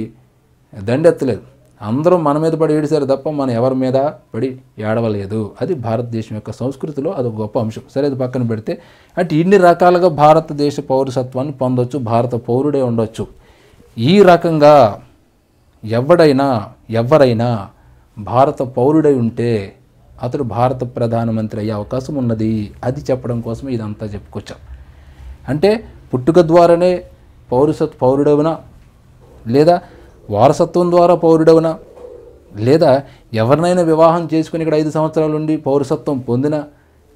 దండెత్తలేదు, అందరూ మన మీద పడి ఏడిసారు తప్ప మనం ఎవరి మీద పడి ఏడవలేదు. అది భారతదేశం యొక్క సంస్కృతిలో అదొక గొప్ప అంశం. సరే, అది పక్కన పెడితే అంటే ఇన్ని రకాలుగా భారతదేశ పౌరసత్వాన్ని పొందొచ్చు, భారత పౌరుడే ఉండొచ్చు. ఈ రకంగా ఎవరైనా భారత పౌరుడై ఉంటే అతడు భారత ప్రధానమంత్రి అయ్యే అవకాశం ఉన్నది. అది చెప్పడం కోసమే ఇదంతా చెప్పుకొచ్చాం. అంటే పుట్టుక ద్వారానే పౌరుడవునా, లేదా వారసత్వం ద్వారా పౌరుడవునా, లేదా ఎవరినైనా వివాహం చేసుకుని ఇక్కడ 5 సంవత్సరాల నుండి పౌరసత్వం పొందినా,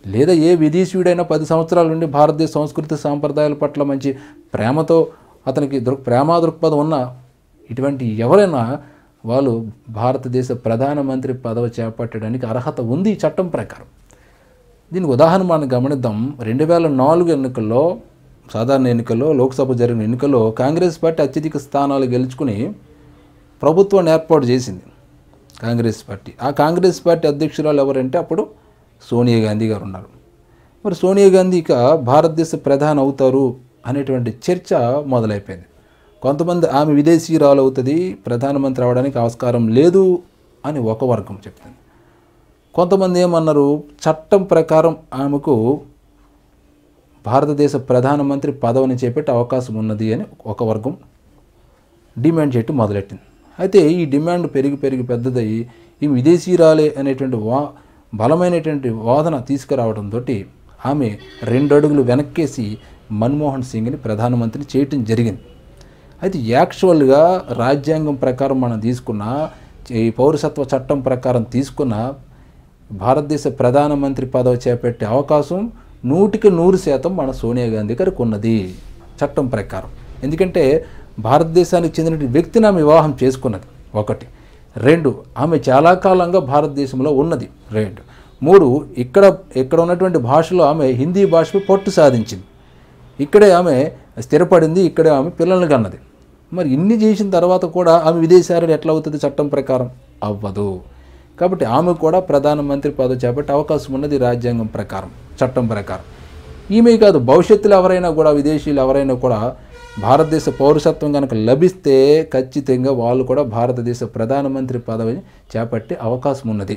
లేదా ఏ విదేశీయుడైనా 10 సంవత్సరాల నుండి భారతదేశ సంస్కృతి సాంప్రదాయాల పట్ల మంచి ప్రేమతో అతనికి ప్రేమ దృక్పథం ఉన్న ఇటువంటి ఎవరైనా వాళ్ళు భారతదేశ ప్రధానమంత్రి పదవి చేపట్టడానికి అర్హత ఉంది ఈ చట్టం ప్రకారం. దీనికి ఉదాహరణ మనం గమనిద్దాం. 2004 ఎన్నికల్లో, సాధారణ ఎన్నికల్లో, లోక్సభ జరిగిన ఎన్నికల్లో కాంగ్రెస్ పార్టీ అత్యధిక స్థానాలు గెలుచుకుని ప్రభుత్వాన్ని ఏర్పాటు చేసింది కాంగ్రెస్ పార్టీ. ఆ కాంగ్రెస్ పార్టీ అధ్యక్షురాలు ఎవరంటే అప్పుడు సోనియా గాంధీ గారు ఉన్నారు. మరి సోనియా గాంధీ ఇక భారతదేశ ప్రధాని అవుతారు అనేటువంటి చర్చ మొదలైపోయింది. కొంతమంది ఆమె విదేశీయురాలు అవుతుంది, ప్రధానమంత్రి అవడానికి ఆస్కారం లేదు అని ఒక వర్గం చెప్తుంది. కొంతమంది ఏమన్నారు, చట్టం ప్రకారం ఆమెకు భారతదేశ ప్రధానమంత్రి పదవిని చేపట్టే అవకాశం ఉన్నది అని ఒక వర్గం డిమాండ్ చేయటం మొదలెట్టింది. అయితే ఈ డిమాండ్ పెరిగి పెద్దదయ్యి ఈ విదేశీయురాలే అనేటువంటి బలమైనటువంటి వాదన తీసుకురావడంతో ఆమె 2 అడుగులు వెనక్కేసి మన్మోహన్ సింగ్ని ప్రధానమంత్రిని చేయటం జరిగింది. అయితే యాక్చువల్గా రాజ్యాంగం ప్రకారం మనం తీసుకున్న, ఈ పౌరసత్వ చట్టం ప్రకారం తీసుకున్న భారతదేశ ప్రధానమంత్రి పదవి చేపట్టే అవకాశం 100% మన సోనియా గాంధీ గారికి ఉన్నది చట్టం ప్రకారం. ఎందుకంటే భారతదేశానికి చెందిన వ్యక్తిని ఆమె వివాహం చేసుకున్నది, 1. 2, ఆమె చాలా కాలంగా భారతదేశంలో ఉన్నది, 2. 3, ఇక్కడ ఉన్నటువంటి భాషలో ఆమె హిందీ భాషపై పట్టు సాధించింది, ఇక్కడే ఆమె స్థిరపడింది, ఇక్కడే ఆమె పిల్లల్ని కన్నది. మరి ఇన్ని చేసిన తర్వాత కూడా ఆమె విదేశాలు ఎట్లా అవుతుంది చట్టం ప్రకారం? అవ్వదు. కాబట్టి ఆమె కూడా ప్రధానమంత్రి పదవి చేపట్టే అవకాశం ఉన్నది రాజ్యాంగం ప్రకారం, చట్టం ప్రకారం. ఈమె కాదు, భవిష్యత్తులో ఎవరైనా కూడా, విదేశీయులు ఎవరైనా కూడా భారతదేశ పౌరసత్వం కనుక లభిస్తే ఖచ్చితంగా వాళ్ళు కూడా భారతదేశ ప్రధానమంత్రి పదవిని చేపట్టే అవకాశం ఉన్నది.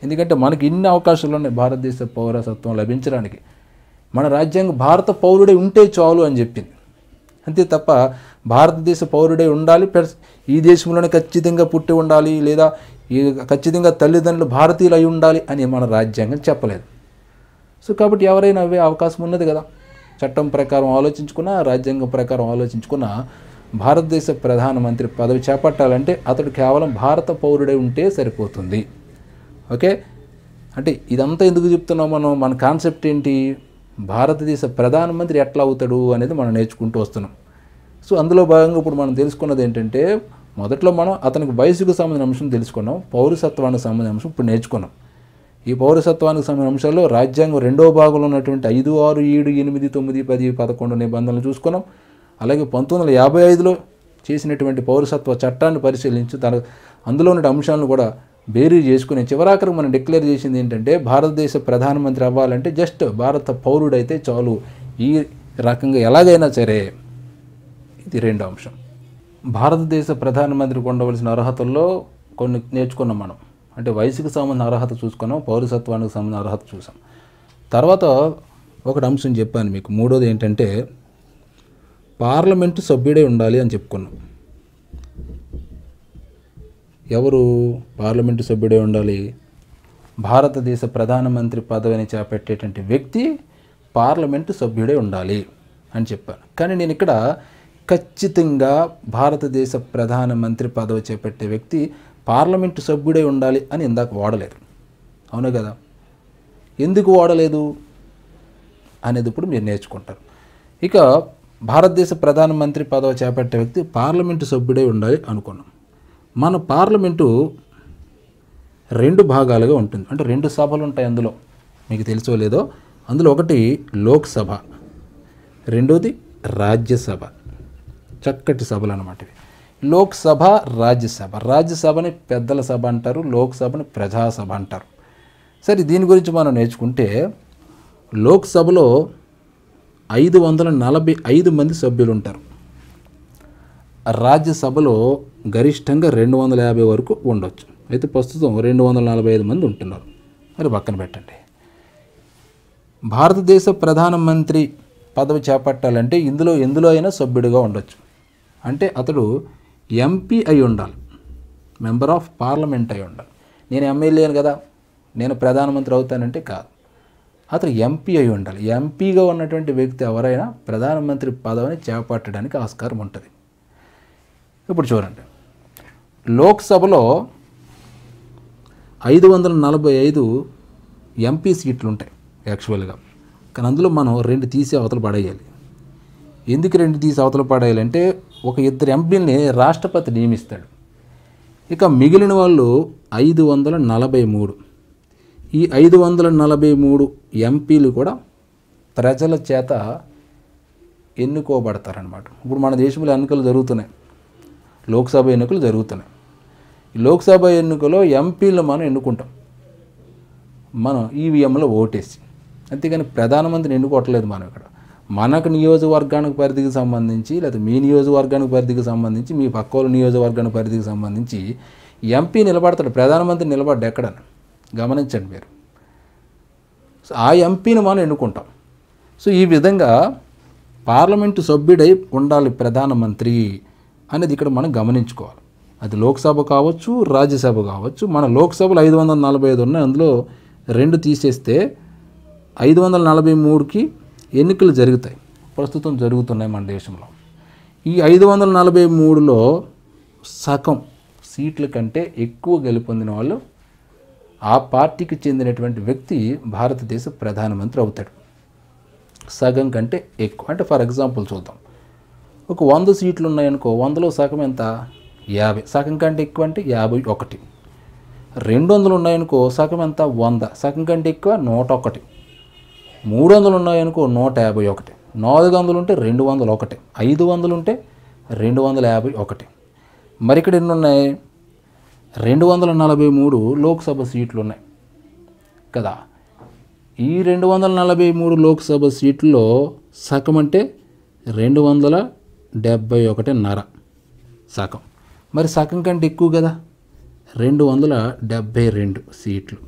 ఎందుకంటే మనకి ఇన్ని అవకాశాలు ఉన్నాయి భారతదేశ పౌరసత్వం లభించడానికి. మన రాజ్యాంగం భారత పౌరుడే ఉంటే చాలు అని చెప్పింది. అంతే తప్ప భారతదేశ పౌరుడే ఉండాలి, ఈ దేశంలోనే ఖచ్చితంగా పుట్టి ఉండాలి, లేదా ఖచ్చితంగా తల్లిదండ్రులు భారతీయులు అయి ఉండాలి అని మన రాజ్యాంగం చెప్పలేదు. సో కాబట్టి ఎవరైనా అవే అవకాశం ఉన్నది కదా. చట్టం ప్రకారం ఆలోచించుకున్నా, రాజ్యాంగం ప్రకారం ఆలోచించుకున్నా భారతదేశ ప్రధానమంత్రి పదవి చేపట్టాలంటే అతడు కేవలం భారత పౌరుడే ఉంటే సరిపోతుంది. ఓకే, అంటే ఇదంతా ఎందుకు చెప్తున్నాం మనం? మన కాన్సెప్ట్ ఏంటి? భారతదేశ ప్రధానమంత్రి ఎట్లా అవుతాడు అనేది మనం నేర్చుకుంటూ వస్తున్నాం. సో అందులో భాగంగా ఇప్పుడు మనం తెలుసుకున్నది ఏంటంటే, మొదట్లో మనం అతనికి వయసుకు సంబంధించిన అంశం తెలుసుకున్నాం, పౌరసత్వానికి సంబంధించిన అంశం ఇప్పుడు నేర్చుకున్నాం. ఈ పౌరసత్వానికి సంబంధించిన అంశాల్లో రాజ్యాంగం 2వ భాగంలో ఉన్నటువంటి 5, 6, 7, 8, 9, 10, 11 నిబంధనలు చూసుకున్నాం. అలాగే 1955లో చేసినటువంటి పౌరసత్వ చట్టాన్ని పరిశీలించి అందులో ఉన్న అంశాలను కూడా బేరీ చేసుకుని చివరాఖరికి మనం డిక్లేర్ చేసింది ఏంటంటే, భారతదేశ ప్రధానమంత్రి అవ్వాలంటే జస్ట్ భారత పౌరుడైతే చాలు, ఈ రకంగా ఎలాగైనా సరే. ఇది 2వ అంశం. భారతదేశ ప్రధానమంత్రికి ఉండవలసిన అర్హతల్లో కొన్ని నేర్చుకున్నాం మనం. అంటే వయసుకు సంబంధించిన అర్హత చూసుకున్నాం, పౌరసత్వానికి సంబంధించిన అర్హత చూసాం. తర్వాత ఒకటి అంశం చెప్పాను మీకు, 3వది ఏంటంటే పార్లమెంటు సభ్యుడే ఉండాలి అని చెప్పుకున్నాం. ఎవరు పార్లమెంటు సభ్యుడే ఉండాలి? భారతదేశ ప్రధానమంత్రి పదవిని చేపట్టేటువంటి వ్యక్తి పార్లమెంటు సభ్యుడే ఉండాలి అని చెప్పాను. కానీ నేను ఇక్కడ ఖచ్చితంగా భారతదేశ ప్రధానమంత్రి పదవి చేపట్టే వ్యక్తి పార్లమెంటు సభ్యుడే ఉండాలి అని ఇందాక వాడలేదు. అవునా కదా? ఎందుకు వాడలేదు అనేది ఇప్పుడు మీరు నేర్చుకుంటారు. ఇక భారతదేశ ప్రధానమంత్రి పదవి చేపట్టే వ్యక్తి పార్లమెంటు సభ్యుడే ఉండాలి అనుకున్నాం. మన పార్లమెంటు 2 భాగాలుగా ఉంటుంది. అంటే 2 సభలు ఉంటాయి. అందులో మీకు తెలుసో లేదో, అందులో ఒకటి లోక్సభ, రెండోది రాజ్యసభ. చక్కటి సభలు అన్నమాట ఇవి. లోక్సభ, రాజ్యసభ. రాజ్యసభని పెద్దల సభ అంటారు, లోక్సభని ప్రజాసభ అంటారు. సరే, దీని గురించి మనం నేర్చుకుంటే లోక్సభలో 545 మంది సభ్యులు ఉంటారు. రాజ్యసభలో గరిష్టంగా 250 వరకు ఉండొచ్చు. అయితే ప్రస్తుతం 245 మంది ఉంటున్నారు. మరి పక్కన పెట్టండి. భారతదేశ ప్రధానమంత్రి పదవి చేపట్టాలంటే ఎందులో అయినా సభ్యుడిగా ఉండొచ్చు. అంటే అతడు ఎంపీ అయి ఉండాలి, మెంబర్ ఆఫ్ పార్లమెంట్ అయి ఉండాలి. నేను ఎమ్మెల్యేను కదా, నేను ప్రధానమంత్రి అవుతానంటే కాదు. అతను ఎంపీ అయి ఉండాలి. ఎంపీగా ఉన్నటువంటి వ్యక్తి ఎవరైనా ప్రధానమంత్రి పదవిని చేపట్టడానికి ఆస్కారం ఉంటుంది. ఇప్పుడు చూడండి, లోక్సభలో 545 ఎంపీ సీట్లు ఉంటాయి యాక్చువల్గా. కానీ అందులో మనం 2 తీసి అవతల పడేయాలి. ఎందుకు 2 తీసి అవతల పడేయాలంటే ఒక 2 ఎంపీలని రాష్ట్రపతి నియమిస్తాడు. ఇక మిగిలిన వాళ్ళు 543. ఈ 543 ఎంపీలు కూడా ప్రజల చేత ఎన్నుకోబడతారనమాట. ఇప్పుడు మన దేశంలో ఎన్నికలు జరుగుతున్నాయి, లోక్సభ ఎన్నికలు జరుగుతున్నాయి. ఈ లోక్సభ ఎన్నికలో ఎంపీలను మనం ఎన్నుకుంటాం, మనం ఈవీఎంలో ఓటేసి. అంతేగాని ప్రధానమంత్రిని ఎన్నుకోవట్లేదు మనం ఇక్కడ. మనకు నియోజకవర్గానికి పరిధికి సంబంధించి, లేదా మీ నియోజకవర్గానికి పరిధికి సంబంధించి, మీ పక్కోళ్ళ నియోజకవర్గానికి పరిధికి సంబంధించి ఎంపీ నిలబడతాడు, ప్రధానమంత్రి నిలబడ్డా ఎక్కడని గమనించండి మీరు. సో ఆ ఎంపీని మనం ఎన్నుకుంటాం. సో ఈ విధంగా పార్లమెంటు సభ్యుడై ఉండాలి ప్రధానమంత్రి అనేది ఇక్కడ మనం గమనించుకోవాలి. అది లోక్సభ కావచ్చు, రాజ్యసభ కావచ్చు. మన లోక్సభలో 545 ఉన్నాయి, అందులో 2 తీసేస్తే 543కి ఎన్నికలు జరుగుతాయి, ప్రస్తుతం జరుగుతున్నాయి మన దేశంలో. ఈ 543లో సగం సీట్ల కంటే ఎక్కువ గెలుపొందిన వాళ్ళు ఆ పార్టీకి చెందినటువంటి వ్యక్తి భారతదేశ ప్రధానమంత్రి అవుతాడు. సగం కంటే ఎక్కువ అంటే ఫర్ ఎగ్జాంపుల్ చూద్దాం, ఒక 100 సీట్లు ఉన్నాయనుకో, 100లో సగం ఎంత? 50. సగం కంటే ఎక్కువ అంటే 51. 200 ఉన్నాయనుకో, సగం ఎంత? 100. సగం కంటే ఎక్కువ 101. 300 ఉన్నాయనుకో 151. 400 ఉంటే 201. 500 ఉంటే 251. మరి ఇక్కడ ఎన్ని ఉన్నాయి? 243 లోక్సభ సీట్లు ఉన్నాయి కదా. ఈ 243 లోక్సభ సీట్లలో సగం అంటే 271.5 సగం. మరి సగం కంటే ఎక్కువ కదా, 272 సీట్లు.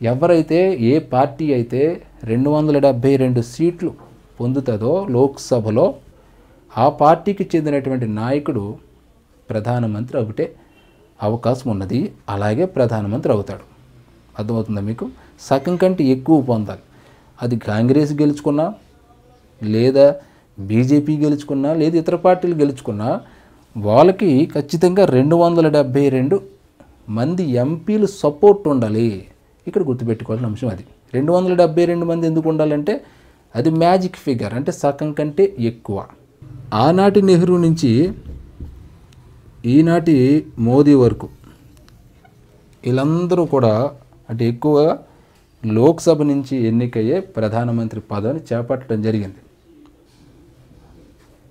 ఎవరైతే, ఏ పార్టీ అయితే 272 సీట్లు పొందుతుందో లోక్సభలో, ఆ పార్టీకి చెందినటువంటి నాయకుడు ప్రధానమంత్రి ఒకటే అవకాశం ఉన్నది. అలాగే ప్రధానమంత్రి అవుతాడు. అర్థమవుతుందా మీకు? సగం కంటే ఎక్కువ పొందాలి. అది కాంగ్రెస్ గెలుచుకున్నా, లేదా బీజేపీ గెలుచుకున్నా, లేదా ఇతర పార్టీలు గెలుచుకున్నా, వాళ్ళకి ఖచ్చితంగా 272 మంది ఎంపీలు సపోర్ట్ ఉండాలి. ఇక్కడ గుర్తుపెట్టుకోవాల్సిన అంశం అది. 272 మంది ఎందుకు ఉండాలంటే అది మ్యాజిక్ ఫిగర్, అంటే సగం కంటే ఎక్కువ. ఆనాటి నెహ్రూ నుంచి ఈనాటి మోదీ వరకు వీళ్ళందరూ కూడా అంటే ఎక్కువగా లోక్సభ నుంచి ఎన్నికయ్యే ప్రధానమంత్రి పదవిని చేపట్టడం జరిగింది.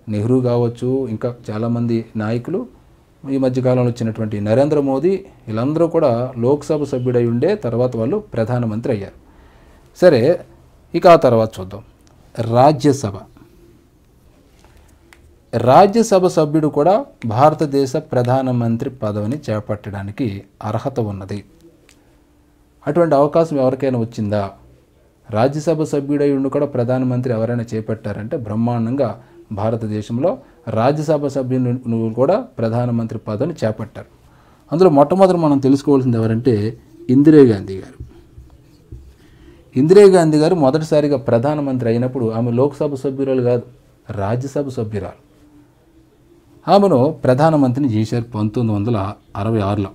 నెహ్రూ కావచ్చు, ఇంకా చాలామంది నాయకులు, ఈ మధ్యకాలంలో వచ్చినటువంటి నరేంద్ర మోదీ, వీళ్ళందరూ కూడా లోక్సభ సభ్యుడై ఉండే తర్వాత వాళ్ళు ప్రధానమంత్రి అయ్యారు. సరే, ఇక ఆ తర్వాత చూద్దాం రాజ్యసభ. రాజ్యసభ సభ్యుడు కూడా భారతదేశ ప్రధానమంత్రి పదవిని చేపట్టడానికి అర్హత ఉన్నది. అటువంటి అవకాశం ఎవరికైనా వచ్చిందా? రాజ్యసభ సభ్యుడై ఉండి కూడా ప్రధానమంత్రి ఎవరైనా చేపట్టారంటే బ్రహ్మాండంగా భారతదేశంలో రాజ్యసభ సభ్యులు కూడా ప్రధానమంత్రి పదవిని చేపట్టారు. అందులో మొట్టమొదటి మనం తెలుసుకోవాల్సింది ఎవరంటే ఇందిరాగాంధీ గారు. ఇందిరాగాంధీ గారు మొదటిసారిగా ప్రధానమంత్రి అయినప్పుడు ఆమె లోక్సభ సభ్యురాలు కాదు, రాజ్యసభ సభ్యురాలు. ఆమెను ప్రధానమంత్రిని చేశారు 1966లో.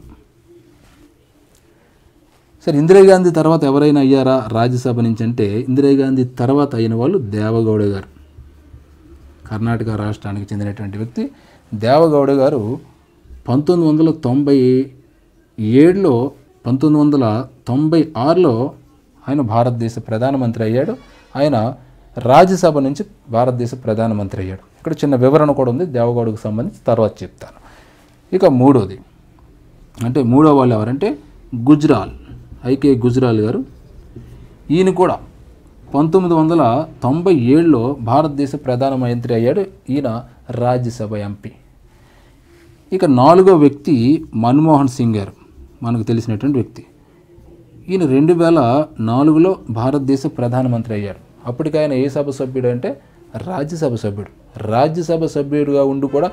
సరే, ఇందిరాగాంధీ తర్వాత ఎవరైనా అయ్యారా రాజ్యసభ నుంచి అంటే, ఇందిరాగాంధీ తర్వాత అయిన వాళ్ళు దేవగౌడ గారు. కర్ణాటక రాష్ట్రానికి చెందినటువంటి వ్యక్తి దేవగౌడ గారు 1997లో 1996లో ఆయన భారతదేశ ప్రధానమంత్రి అయ్యాడు. ఆయన రాజ్యసభ నుంచి భారతదేశ ప్రధానమంత్రి అయ్యాడు. ఇక్కడ చిన్న వివరణ కూడా ఉంది దేవగౌడకు సంబంధించి, తర్వాత చెప్తాను. ఇక మూడో వాళ్ళు ఎవరంటే గుజ్రాల్, ఐకే గుజ్రాల్ గారు. ఈయన కూడా 1997లో భారతదేశ ప్రధానమంత్రి అయ్యాడు. ఈయన రాజ్యసభ ఎంపీ. ఇక నాలుగో వ్యక్తి మన్మోహన్ సింగ్ గారు, మనకు తెలిసినటువంటి వ్యక్తి. ఈయన 2004లో భారతదేశ ప్రధానమంత్రి అయ్యారు. అప్పటికి ఆయన ఏ సభ సభ్యుడు అంటే రాజ్యసభ సభ్యుడు. రాజ్యసభ సభ్యుడిగా ఉండి కూడా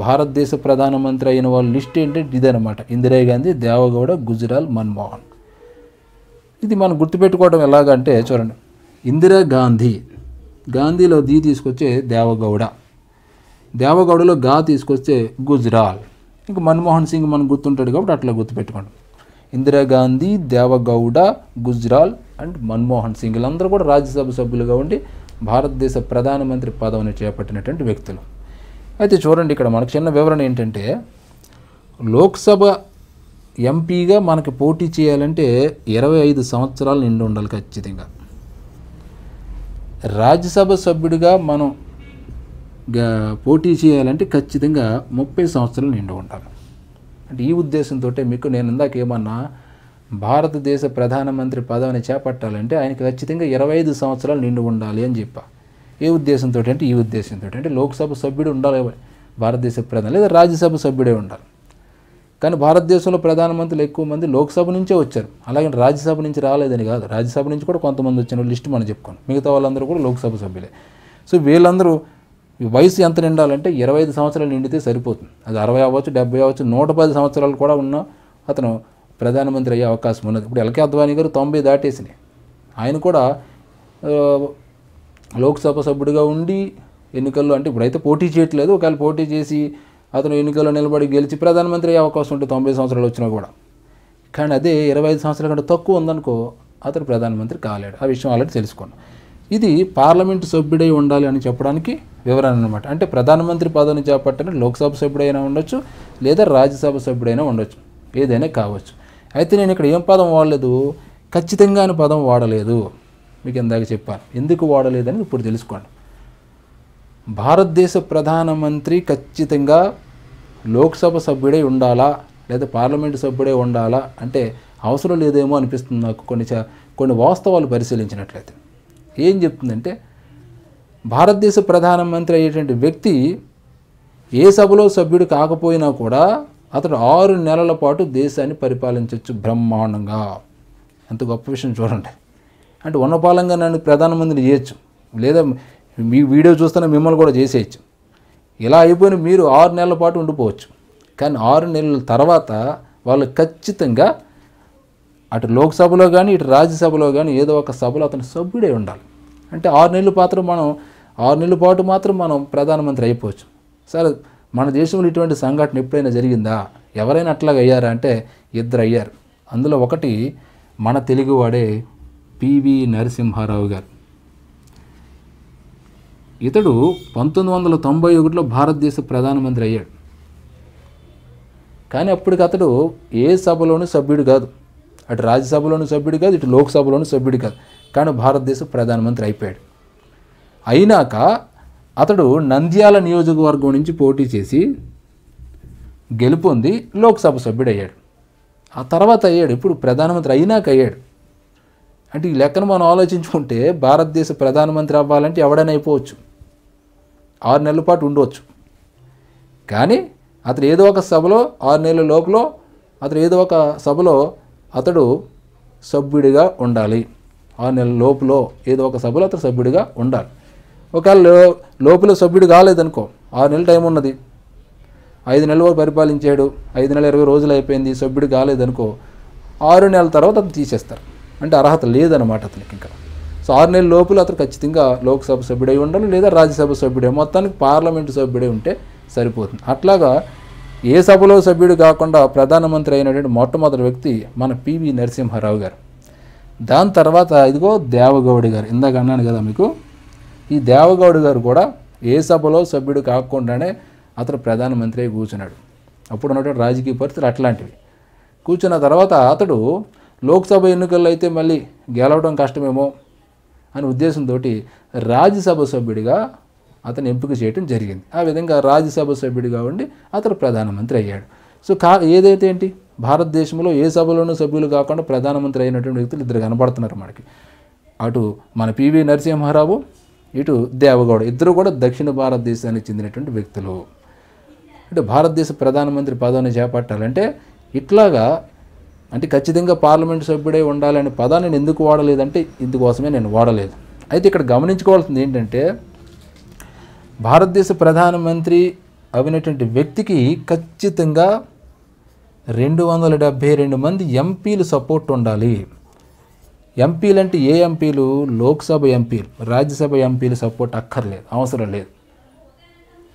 భారతదేశ ప్రధానమంత్రి అయిన వాళ్ళ లిస్ట్ ఏంటంటే ఇదనమాట: ఇందిరాగాంధీ, దేవగౌడ, గుజ్రాల్, మన్మోహన్. ఇది మనం గుర్తుపెట్టుకోవడం ఎలాగంటే చూడండి, ఇందిరాగాంధీ, గాంధీలో దీ తీసుకొచ్చే దేవగౌడ, దేవగౌడలో గా తీసుకొస్తే గుజ్రాల్, ఇంకా మన్మోహన్ సింగ్ మనకు గుర్తుంటాడు కాబట్టి అట్లా గుర్తుపెట్టుకోండి. ఇందిరాగాంధీ, దేవగౌడ, గుజ్రాల్ అండ్ మన్మోహన్ సింగ్ వీళ్ళందరూ కూడా రాజ్యసభ సభ్యులుగా ఉండి భారతదేశ ప్రధానమంత్రి పదవిని చేపట్టినటువంటి వ్యక్తులు. అయితే చూడండి, ఇక్కడ మనకు చిన్న వివరణ ఏంటంటే, లోక్సభ ఎంపీగా మనకి పోటీ చేయాలంటే 25 సంవత్సరాలు నిండి ఉండాలి ఖచ్చితంగా. రాజ్యసభ సభ్యుడిగా మనం పోటీ చేయాలంటే ఖచ్చితంగా 30 సంవత్సరాలు నిండి ఉండాలి. అంటే ఈ ఉద్దేశంతో మీకు నేను ఇందాక ఏమన్నా, భారతదేశ ప్రధానమంత్రి పదవిని చేపట్టాలంటే ఆయనకి ఖచ్చితంగా 25 సంవత్సరాలు నిండి ఉండాలి అని చెప్పా. ఏ ఉద్దేశంతో అంటే ఈ ఉద్దేశంతో, అంటే లోక్సభ సభ్యుడు ఉండాలి భారతదేశ ప్రధాని, లేదా రాజ్యసభ సభ్యుడే ఉండాలి. కానీ భారతదేశంలో ప్రధానమంత్రులు ఎక్కువ మంది లోక్సభ నుంచే వచ్చారు, అలాగే రాజ్యసభ నుంచి రాలేదని కాదు. రాజ్యసభ నుంచి కూడా కొంతమంది వచ్చిన లిస్ట్ మనం చెప్పుకోండి, మిగతా వాళ్ళందరూ కూడా లోక్సభ సభ్యులే. సో వీళ్ళందరూ వయసు ఎంత నిండాలంటే 25 సంవత్సరాలు నిండితే సరిపోతుంది. అది 60 అవ్వచ్చు, 70 అవ్వచ్చు, 110 సంవత్సరాలు కూడా ఉన్న అతను ప్రధానమంత్రి అయ్యే అవకాశం ఉన్నది. ఇప్పుడు ఎల్కే అద్వానీ గారు 90 దాటేసినాయి. ఆయన కూడా లోక్సభ సభ్యుడిగా ఉండి ఎన్నికల్లో, అంటే ఇప్పుడైతే పోటీ చేయట్లేదు, ఒకవేళ పోటీ చేసి అతను ఎన్నికల్లో నిలబడి గెలిచి ప్రధానమంత్రి అయ్యే అవకాశం ఉంటుంది 90 సంవత్సరాలు వచ్చినా కూడా. కానీ అదే 25 సంవత్సరాల కంటే తక్కువ ఉందనుకో, అతను ప్రధానమంత్రి కాలేడు. ఆ విషయం ఆల్రెడీ తెలుసుకోండి. ఇది పార్లమెంటు సభ్యుడై ఉండాలి అని చెప్పడానికి వివరణ అనమాట. అంటే ప్రధానమంత్రి పదవిని చేపట్టిన లోక్సభ సభ్యుడైనా ఉండొచ్చు, లేదా రాజ్యసభ సభ్యుడైనా ఉండొచ్చు, ఏదైనా కావచ్చు. అయితే నేను ఇక్కడ ఏం పదం వాడలేదు, ఖచ్చితంగా అని పదం వాడలేదు. మీకు ఇందాక చెప్పాను ఎందుకు వాడలేదని ఇప్పుడు తెలుసుకోండి. భారతదేశ ప్రధానమంత్రి ఖచ్చితంగా లోక్సభ సభ్యుడై ఉండాలా, లేదా పార్లమెంటు సభ్యుడై ఉండాలా అంటే అవసరం లేదేమో అనిపిస్తుంది నాకు కొన్ని వాస్తవాలు పరిశీలించినట్లయితే. ఏం చెప్తుందంటే, భారతదేశ ప్రధానమంత్రి అయ్యేటువంటి వ్యక్తి ఏ సభలో సభ్యుడు కాకపోయినా కూడా అతడు 6 నెలల పాటు దేశాన్ని పరిపాలించవచ్చు బ్రహ్మాండంగా. ఎంత గొప్ప విషయం చూడండి. అంటే ఉన్నపాలంగా నన్ను ప్రధానమంత్రిని చేయొచ్చు, లేదా మీ వీడియో చూస్తున్న మిమ్మల్ని కూడా చేసేయచ్చు. ఇలా అయిపోయిన మీరు 6 నెలల పాటు ఉండిపోవచ్చు. కానీ 6 నెలల తర్వాత వాళ్ళు ఖచ్చితంగా అటు లోక్సభలో కానీ ఇటు రాజ్యసభలో కానీ ఏదో ఒక సభలో అతను సభ్యుడే ఉండాలి. అంటే 6 నెలల పాటు మాత్రం మనం ప్రధానమంత్రి అయిపోవచ్చు. సరే, మన దేశంలో ఇటువంటి సంఘటన ఎప్పుడైనా జరిగిందా? ఎవరైనా అట్లాగా అయ్యారా అంటే 2 అయ్యారు. అందులో ఒకటి మన తెలుగువాడే పివి నరసింహారావు గారు. ఇతడు 1991లో భారతదేశ ప్రధానమంత్రి అయ్యాడు. కానీ అప్పటికి అతడు ఏ సభలోనూ సభ్యుడు కాదు, అటు రాజ్యసభలోనూ సభ్యుడు కాదు, ఇటు లోక్సభలోనూ సభ్యుడు కాదు. కానీ భారతదేశ ప్రధానమంత్రి అయిపోయాడు. అయినాక అతడు నంద్యాల నియోజకవర్గం నుంచి పోటీ చేసి గెలుపొంది లోక్సభ సభ్యుడయ్యాడు. ఆ తర్వాత అయ్యాడు, ఇప్పుడు ప్రధానమంత్రి అయినాక అయ్యాడు. అంటే ఈ లెక్కను మనం ఆలోచించుకుంటే భారతదేశ ప్రధానమంత్రి అవ్వాలంటే ఎవడైనా అయిపోవచ్చు, 6 నెలల పాటు ఉండవచ్చు. కానీ అతడు ఏదో ఒక సభలో 6 నెలల లోపల ఏదో ఒక సభలో అతడు సభ్యుడిగా ఉండాలి. 6 నెలల లోపల ఏదో ఒక సభలో అతడు సభ్యుడిగా ఉండాలి. ఒకవేళ లోపల సభ్యుడు కాలేదనుకో, 6 నెలల టైం ఉన్నది, 5 నెలల వరకు పరిపాలించాడు, 5 నెలల 20 రోజులు అయిపోయింది, సభ్యుడు కాలేదనుకో, 6 నెలల తర్వాత అతను తీసేస్తారు. అంటే అర్హత లేదన్నమాట అతనికి ఇంకా. సో 6 నెలల లోపల అతను ఖచ్చితంగా లోక్సభ సభ్యుడై ఉండాలి, లేదా రాజ్యసభ సభ్యుడే, మొత్తానికి పార్లమెంటు సభ్యుడే ఉంటే సరిపోతుంది. అట్లాగా ఏ సభలో సభ్యుడు కాకుండా ప్రధానమంత్రి అయినటువంటి మొట్టమొదటి వ్యక్తి మన పివి నరసింహారావు గారు. దాని తర్వాత ఇదిగో దేవగౌడ గారు. ఇందాక అన్నాను కదా మీకు, ఈ దేవగౌడ గారు కూడా ఏ సభలో సభ్యుడు కాకుండానే అతను ప్రధానమంత్రి అయి కూర్చున్నాడు. అప్పుడు ఉన్నటువంటి రాజకీయ పరిస్థితులు అట్లాంటివి. కూర్చున్న తర్వాత అతడు లోక్సభ ఎన్నికల్లో అయితే మళ్ళీ గెలవడం కష్టమేమో అనే ఉద్దేశంతో రాజ్యసభ సభ్యుడిగా అతను ఎంపిక చేయడం జరిగింది. ఆ విధంగా రాజ్యసభ సభ్యుడిగా ఉండి అతను ప్రధానమంత్రి అయ్యాడు. సో ఏదైతే ఏంటి, భారతదేశంలో ఏ సభలోనూ సభ్యులు కాకుండా ప్రధానమంత్రి అయినటువంటి వ్యక్తులు ఇద్దరు కనబడుతున్నారు మనకి. అటు మన పివి నరసింహారావు, ఇటు దేవగౌడ, ఇద్దరు కూడా దక్షిణ భారతదేశానికి చెందినటువంటి వ్యక్తులు. అంటే భారతదేశ ప్రధానమంత్రి పదవిని చేపట్టాలంటే ఇట్లాగా, అంటే ఖచ్చితంగా పార్లమెంటు సభ్యుడే ఉండాలనే పదాన్ని నేను ఎందుకు వాడలేదంటే ఇందుకోసమే నేను వాడలేదు. అయితే ఇక్కడ గమనించుకోవాల్సింది ఏంటంటే, భారతదేశ ప్రధానమంత్రి అయినటువంటి వ్యక్తికి ఖచ్చితంగా 272 మంది ఎంపీలు సపోర్ట్ ఉండాలి. ఎంపీలు అంటే ఏ ఎంపీలు? లోక్సభ ఎంపీలు, రాజ్యసభ ఎంపీలు సపోర్ట్ అక్కర్లేదు, అవసరం లేదు.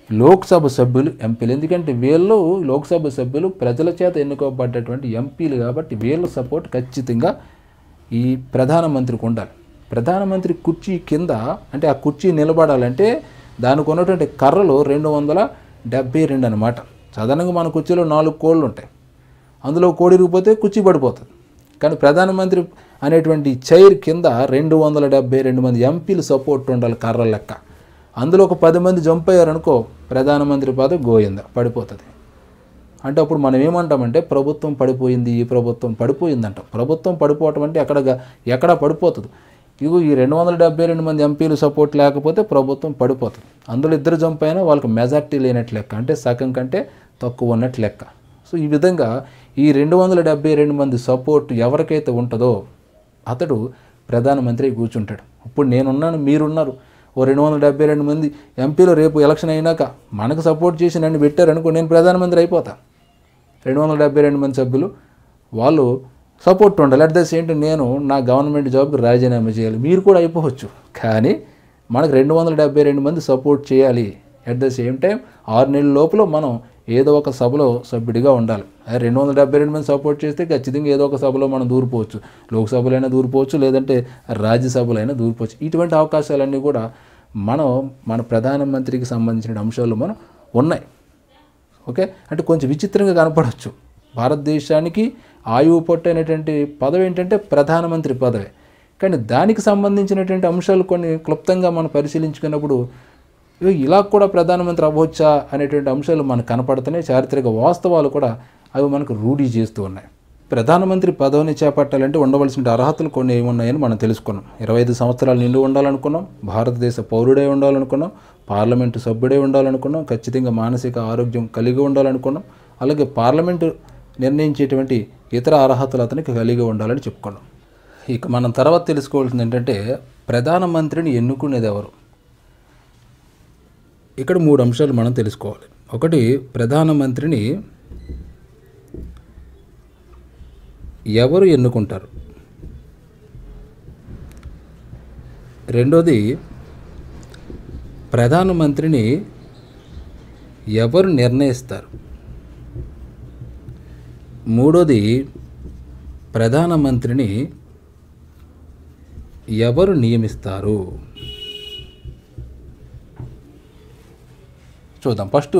లోక్సభ సభ్యులు ఎంపీలు, ఎందుకంటే వీళ్ళు లోక్సభ సభ్యులు ప్రజల చేత ఎన్నుకోబడ్డటువంటి ఎంపీలు కాబట్టి వీళ్ళ సపోర్ట్ ఖచ్చితంగా ఈ ప్రధానమంత్రికి ఉండాలి. ప్రధానమంత్రి కుర్చీ కింద, అంటే ఆ కుర్చీ నిలబడాలంటే దానికి ఉన్నటువంటి కర్రలు 272 అన్నమాట. సాధారణంగా మన కుర్చీలో 4 కోళ్ళు ఉంటాయి, అందులో కోడి ఇరిగిపోతే కుర్చీ పడిపోతుంది. కానీ ప్రధానమంత్రి అనేటువంటి చైర్ కింద 272 మంది ఎంపీలు సపోర్ట్ ఉండాలి కర్రల లెక్క. అందులో ఒక 10 మంది జంప్ అయ్యారనుకో, ప్రధానమంత్రి పదవి గోయిందా, పడిపోతుంది. అంటే అప్పుడు మనం ఏమంటామంటే ప్రభుత్వం పడిపోయింది, ఈ ప్రభుత్వం పడిపోయిందంట. ప్రభుత్వం పడిపోవటం అంటే ఎక్కడ పడిపోతుంది. ఇగో ఈ 272 మంది ఎంపీలు సపోర్ట్ లేకపోతే ప్రభుత్వం పడిపోతుంది. అందులో ఇద్దరు జంప్ అయినా వాళ్ళకి మెజార్టీ లేనట్లు లెక్క, అంటే సగం కంటే తక్కువ ఉన్నట్లు లెక్క. సో ఈ విధంగా ఈ 272 మంది సపోర్ట్ ఎవరికైతే ఉంటుందో అతడు ప్రధానమంత్రి కూర్చుంటాడు. ఇప్పుడు నేనున్నాను, మీరున్నారు, ఓ 272 మంది ఎంపీలు రేపు ఎలక్షన్ అయినాక మనకు సపోర్ట్ చేసి నన్ను పెట్టారనుకో, నేను ప్రధానమంత్రి అయిపోతా. 272 మంది సభ్యులు వాళ్ళు సపోర్ట్ ఉండాలి. అట్ ద సేమ్ టైం నేను నా గవర్నమెంట్ జాబ్కి రాజీనామా చేయాలి, మీరు కూడా అయిపోవచ్చు. కానీ మనకు 272 మంది సపోర్ట్ చేయాలి. అట్ ద సేమ్ టైం 6 నెలల లోపల మనం ఏదో ఒక సభలో సభ్యుడిగా ఉండాలి. 272 మంది సపోర్ట్ చేస్తే ఖచ్చితంగా ఏదో ఒక సభలో మనం దూరిపోవచ్చు. లోక్సభలైనా దూరిపోవచ్చు, లేదంటే రాజ్యసభలైనా దూరిపోవచ్చు. ఇటువంటి అవకాశాలన్నీ కూడా మన ప్రధానమంత్రికి సంబంధించిన అంశాలు మనం ఉన్నాయి. ఓకే, అంటే కొంచెం విచిత్రంగా కనపడవచ్చు. భారతదేశానికి ఆయువు పట్టైనటువంటి పదవి ఏంటంటే ప్రధానమంత్రి పదవి. కానీ దానికి సంబంధించినటువంటి అంశాలు కొన్ని క్లుప్తంగా మనం పరిశీలించుకున్నప్పుడు ఇలా కూడా ప్రధానమంత్రి అవ్వచ్చా అనేటువంటి అంశాలు మనకు కనపడుతున్నాయి. చారిత్రక వాస్తవాలు కూడా అవి మనకు రూఢీ చేస్తూ ఉన్నాయి. ప్రధానమంత్రి పదవిని చేపట్టాలంటే ఉండవలసిన అర్హతలు కొన్ని ఏమున్నాయని మనం తెలుసుకున్నాం. 25 సంవత్సరాలు నిండు ఉండాలనుకున్నాం, భారతదేశ పౌరుడే ఉండాలనుకున్నాం, పార్లమెంటు సభ్యుడే ఉండాలనుకున్నాం, ఖచ్చితంగా మానసిక ఆరోగ్యం కలిగి ఉండాలనుకున్నాం, అలాగే పార్లమెంటు నిర్ణయించేటువంటి ఇతర అర్హతలు అతనికి కలిగి ఉండాలని చెప్పుకున్నాం. ఇక మనం తర్వాత తెలుసుకోవాల్సింది ఏంటంటే ప్రధానమంత్రిని ఎన్నుకునేది ఎవరు? ఇక్కడ 3 అంశాలు మనం తెలుసుకోవాలి. ఒకటి, ప్రధానమంత్రిని ఎవరు ఎన్నుకుంటారు? రెండోది, ప్రధానమంత్రిని ఎవరు నిర్ణయిస్తారు? మూడోది, ప్రధానమంత్రిని ఎవరు నియమిస్తారు? చూద్దాం. ఫస్ట్,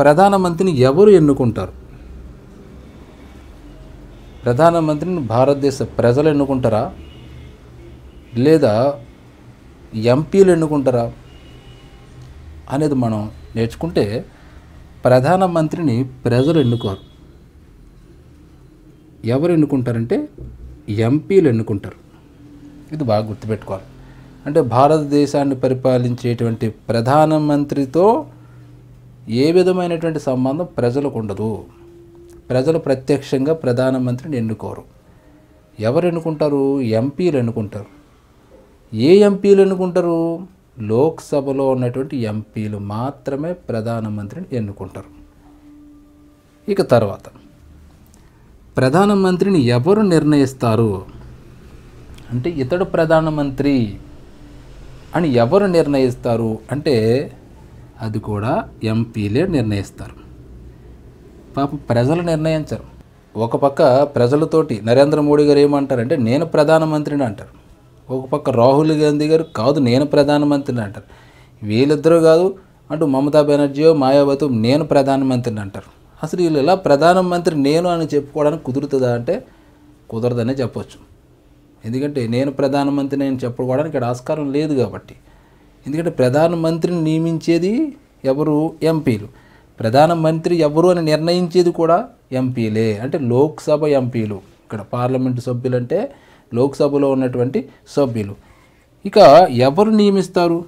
ప్రధానమంత్రిని ఎవరు ఎన్నుకుంటారు? ప్రధానమంత్రిని భారతదేశ ప్రజలు ఎన్నుకుంటారా, లేదా ఎంపీలు ఎన్నుకుంటారా అనేది మనం నేర్చుకుంటే, ప్రధానమంత్రిని ప్రజలు ఎన్నుకోరు. ఎవరు ఎన్నుకుంటారంటే ఎంపీలు ఎన్నుకుంటారు. ఇది బాగా గుర్తుపెట్టుకోవాలి. అంటే భారతదేశాన్ని పరిపాలించేటువంటి ప్రధానమంత్రితో ఏ విధమైనటువంటి సంబంధం ప్రజలకు ఉండదు. ప్రజలు ప్రత్యక్షంగా ప్రధానమంత్రిని ఎన్నుకోరు. ఎవరు ఎన్నుకుంటారు? ఎంపీలు ఎన్నుకుంటారు. ఏ ఎంపీలు ఎన్నుకుంటారు? లోక్సభలో ఉన్నటువంటి ఎంపీలు మాత్రమే ప్రధానమంత్రిని ఎన్నుకుంటారు. ఇక తర్వాత ప్రధానమంత్రిని ఎవరు నిర్ణయిస్తారు అంటే ఇతడు ప్రధానమంత్రి అని ఎవరు నిర్ణయిస్తారు అంటే అది కూడా ఎంపీలే నిర్ణయిస్తారు. పాప ప్రజలు నిర్ణయించరు. ఒక పక్క ప్రజలతోటి నరేంద్ర మోడీ గారు ఏమంటారంటే నేను ప్రధానమంత్రిని అంటారు. ఒక పక్క రాహుల్ గాంధీ గారు కాదు నేను ప్రధానమంత్రిని అంటారు. వీళ్ళిద్దరూ కాదు అంటూ మమతా బెనర్జీ మాయావతి నేను ప్రధానమంత్రిని అంటారు. అసలు వీళ్ళు ఇలా ప్రధానమంత్రి నేను అని చెప్పుకోవడానికి కుదురుతుందా అంటే కుదరదనే చెప్పొచ్చు. ఎందుకంటే నేను ప్రధానమంత్రిని అని చెప్పుకోవడానికి ఇక్కడ ఆస్కారం లేదు కాబట్టి. ఎందుకంటే ప్రధానమంత్రిని నియమించేది ఎవరు? ఎంపీలు. ప్రధానమంత్రి ఎవరు అని నిర్ణయించేది కూడా ఎంపీలే, అంటే లోక్సభ ఎంపీలు. ఇక్కడ పార్లమెంటు సభ్యులు అంటే లోక్సభలో ఉన్నటువంటి సభ్యులు. ఇక ఎవరు నియమిస్తారు?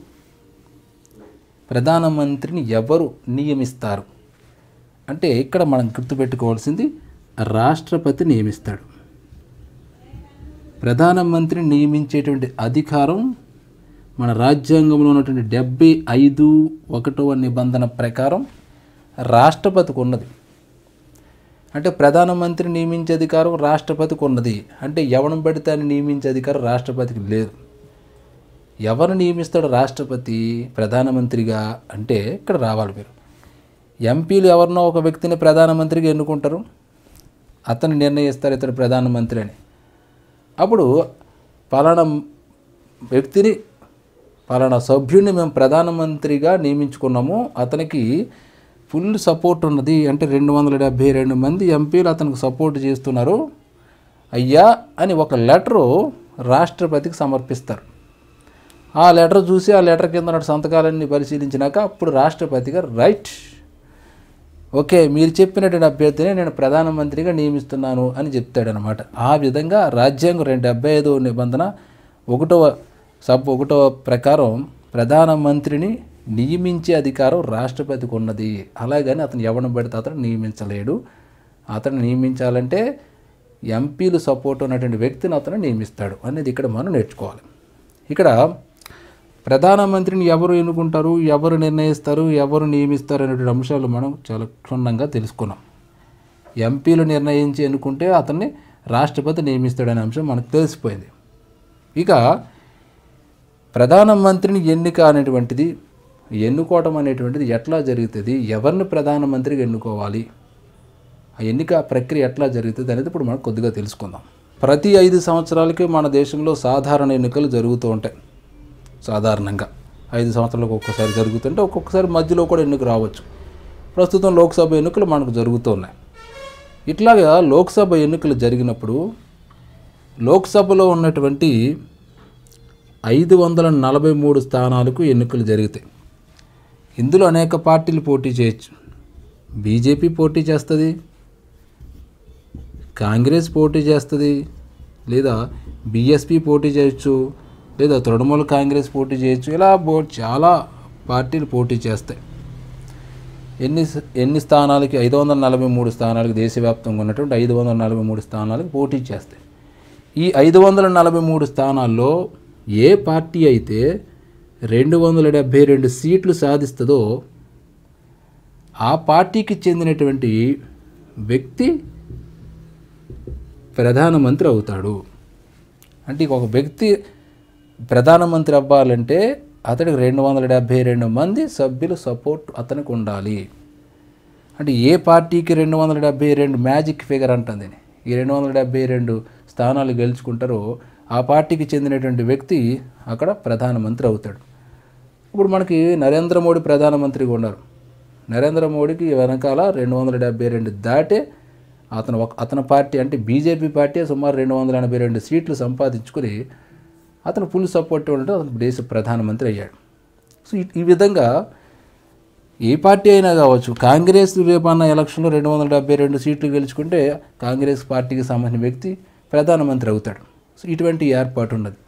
ప్రధానమంత్రిని ఎవరు నియమిస్తారు అంటే ఇక్కడ మనం గుర్తుపెట్టుకోవాల్సింది రాష్ట్రపతి నియమిస్తాడు. ప్రధానమంత్రిని నియమించేటువంటి అధికారం మన రాజ్యాంగంలో ఉన్నటువంటి 75(1) నిబంధన ప్రకారం రాష్ట్రపతికి ఉన్నది. అంటే ప్రధానమంత్రి నియమించే అధికారం రాష్ట్రపతికి ఉన్నది. అంటే ఎవరిని పడితే అని నియమించే అధికారం రాష్ట్రపతికి లేదు. ఎవరు నియమిస్తాడు రాష్ట్రపతి ప్రధానమంత్రిగా అంటే ఇక్కడ రావాలి మీరు. ఎంపీలు ఎవరినో ఒక వ్యక్తిని ప్రధానమంత్రిగా ఎన్నుకుంటారు, అతన్ని నిర్ణయిస్తారు ఇతడు ప్రధానమంత్రి అని. అప్పుడు పలానా వ్యక్తిని పలానా సభ్యుడిని మేము ప్రధానమంత్రిగా నియమించుకున్నాము, అతనికి ఫుల్ సపోర్ట్ ఉన్నది అంటే 272 మంది ఎంపీలు అతనికి సపోర్ట్ చేస్తున్నారు అయ్యా అని ఒక లెటరు రాష్ట్రపతికి సమర్పిస్తారు. ఆ లెటర్ చూసి ఆ లెటర్ కింద ఉన్న సంతకాలన్నీ పరిశీలించినాక అప్పుడు రాష్ట్రపతిగా రైట్ ఓకే మీరు చెప్పినటువంటి అభ్యర్థిని నేను ప్రధానమంత్రిగా నియమిస్తున్నాను అని చెప్తాడనమాట. ఆ విధంగా రాజ్యాంగం 275 నిబంధన 1వ ప్రకారం ప్రధానమంత్రిని నియమించే అధికారం రాష్ట్రపతికి ఉన్నది. అలాగని అతను ఎవరిని పడితే అతను నియమించలేడు. అతను నియమించాలంటే ఎంపీలు సపోర్ట్ ఉన్నటువంటి వ్యక్తిని అతను నియమిస్తాడు అనేది ఇక్కడ మనం నేర్చుకోవాలి. ఇక్కడ ప్రధానమంత్రిని ఎవరు ఎన్నుకుంటారు, ఎవరు నిర్ణయిస్తారు, ఎవరు నియమిస్తారు అనేటువంటి అంశాలు మనం చాలా క్షుణ్ణంగా తెలుసుకున్నాం. ఎంపీలు నిర్ణయించి ఎన్నుకుంటే అతన్ని రాష్ట్రపతి నియమిస్తాడనే అంశం మనకు తెలిసిపోయింది. ఇక ప్రధానమంత్రిని ఎన్నుకోవటం అనేటువంటిది ఎట్లా జరుగుతుంది, ఎవరిని ప్రధానమంత్రిగా ఎన్నుకోవాలి, ఆ ఎన్నిక ప్రక్రియ ఎట్లా జరుగుతుంది అనేది ఇప్పుడు మనం కొద్దిగా తెలుసుకుందాం. ప్రతి 5 సంవత్సరాలకి మన దేశంలో సాధారణ ఎన్నికలు జరుగుతూ ఉంటాయి. సాధారణంగా 5 సంవత్సరాలకు ఒక్కసారి జరుగుతుంటే ఒక్కొక్కసారి మధ్యలో కూడా ఎన్నిక రావచ్చు. ప్రస్తుతం లోక్సభ ఎన్నికలు మనకు జరుగుతున్నాయి. ఇట్లాగా లోక్సభ ఎన్నికలు జరిగినప్పుడు లోక్సభలో ఉన్నటువంటి 543 స్థానాలకు ఎన్నికలు జరుగుతాయి. ఇందులో అనేక పార్టీలు పోటీ చేయొచ్చు. బీజేపీ పోటీ చేస్తుంది, కాంగ్రెస్ పోటీ చేస్తుంది, లేదా బీఎస్పీ పోటీ చేయొచ్చు, లేదా తృణమూల కాంగ్రెస్ పోటీ చేయొచ్చు. ఇలా చాలా పార్టీలు పోటీ చేస్తాయి. ఎన్ని స్థానాలకి 543 స్థానాలకు దేశవ్యాప్తంగా ఉన్నటువంటి 543 స్థానాలకు పోటీ చేస్తాయి. ఈ 543 స్థానాల్లో ఏ పార్టీ అయితే 272 సీట్లు సాధిస్తుందో ఆ పార్టీకి చెందినటువంటి వ్యక్తి ప్రధానమంత్రి అవుతాడు. అంటే ఒక వ్యక్తి ప్రధానమంత్రి అవ్వాలంటే అతడికి 272 మంది సభ్యులు సపోర్ట్ అతనికి ఉండాలి. అంటే ఏ పార్టీకి 272 మ్యాజిక్ ఫిగర్ అంటుంది. ఈ 272 స్థానాలు గెలుచుకుంటారో ఆ పార్టీకి చెందినటువంటి వ్యక్తి అక్కడ ప్రధానమంత్రి అవుతాడు. ఇప్పుడు మనకి నరేంద్ర మోడీ ప్రధానమంత్రిగా ఉన్నారు. నరేంద్ర మోడీకి వెనకాల 272 దాటే అతని పార్టీ అంటే బీజేపీ పార్టీ సుమారు 282 సీట్లు సంపాదించుకుని అతను ఫుల్ సపోర్ట్ ఉండటం అతను దేశ ప్రధానమంత్రి అయ్యాడు. సో ఈ విధంగా ఏ పార్టీ అయినా కావచ్చు, కాంగ్రెస్ రేపన్న ఎలక్షన్లో 272 సీట్లు గెలుచుకుంటే కాంగ్రెస్ పార్టీకి సంబంధించిన వ్యక్తి ప్రధానమంత్రి అవుతాడు. సో ఇటువంటి ఏర్పాటు ఉన్నది.